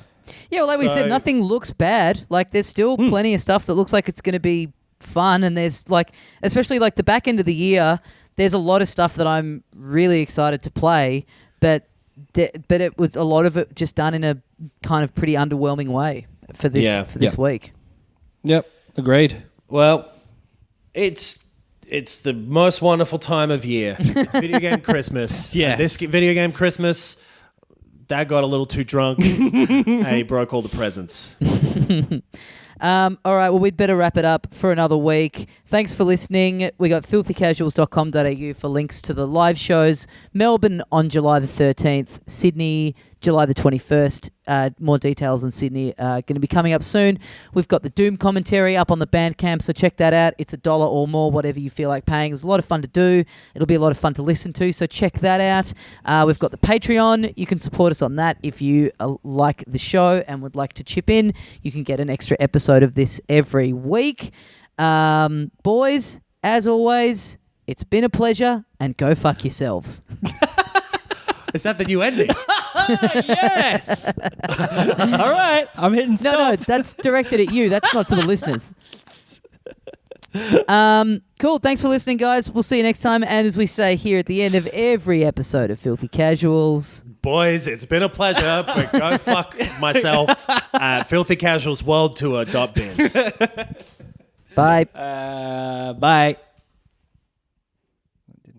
Yeah, well, like we said, So- nothing looks bad. Like, there's still plenty of stuff that looks like it's going to be fun, and there's, like, especially, like, the back end of the year, there's a lot of stuff that I'm really excited to play, but it was a lot of it just done in a kind of pretty underwhelming way for this week. Yep, agreed. Well, it's the most wonderful time of year. It's video game Christmas. Yes. And this video game Christmas, Dad got a little too drunk and he broke all the presents. All right, well, we'd better wrap it up for another week. Thanks for listening. We got filthycasuals.com.au for links to the live shows. Melbourne on July the 13th, Sydney July the 21st. More details in Sydney are going to be coming up soon. We've got the Doom commentary up on the Bandcamp, so check that out. It's $1 or more, whatever you feel like paying. It's a lot of fun to do. It'll be a lot of fun to listen to, so check that out. We've got the Patreon. You can support us on that if you like the show and would like to chip in. You can get an extra episode of this every week. Boys, as always, it's been a pleasure, and go fuck yourselves. Is that the new ending? Yes! All right, I'm hitting stop. No, that's directed at you. That's not to the listeners. Cool. Thanks for listening, guys. We'll see you next time. And as we say here at the end of every episode of Filthy Casuals, Boys, it's been a pleasure, but go fuck myself at filthycasualsworldtour.biz. bye. Bye.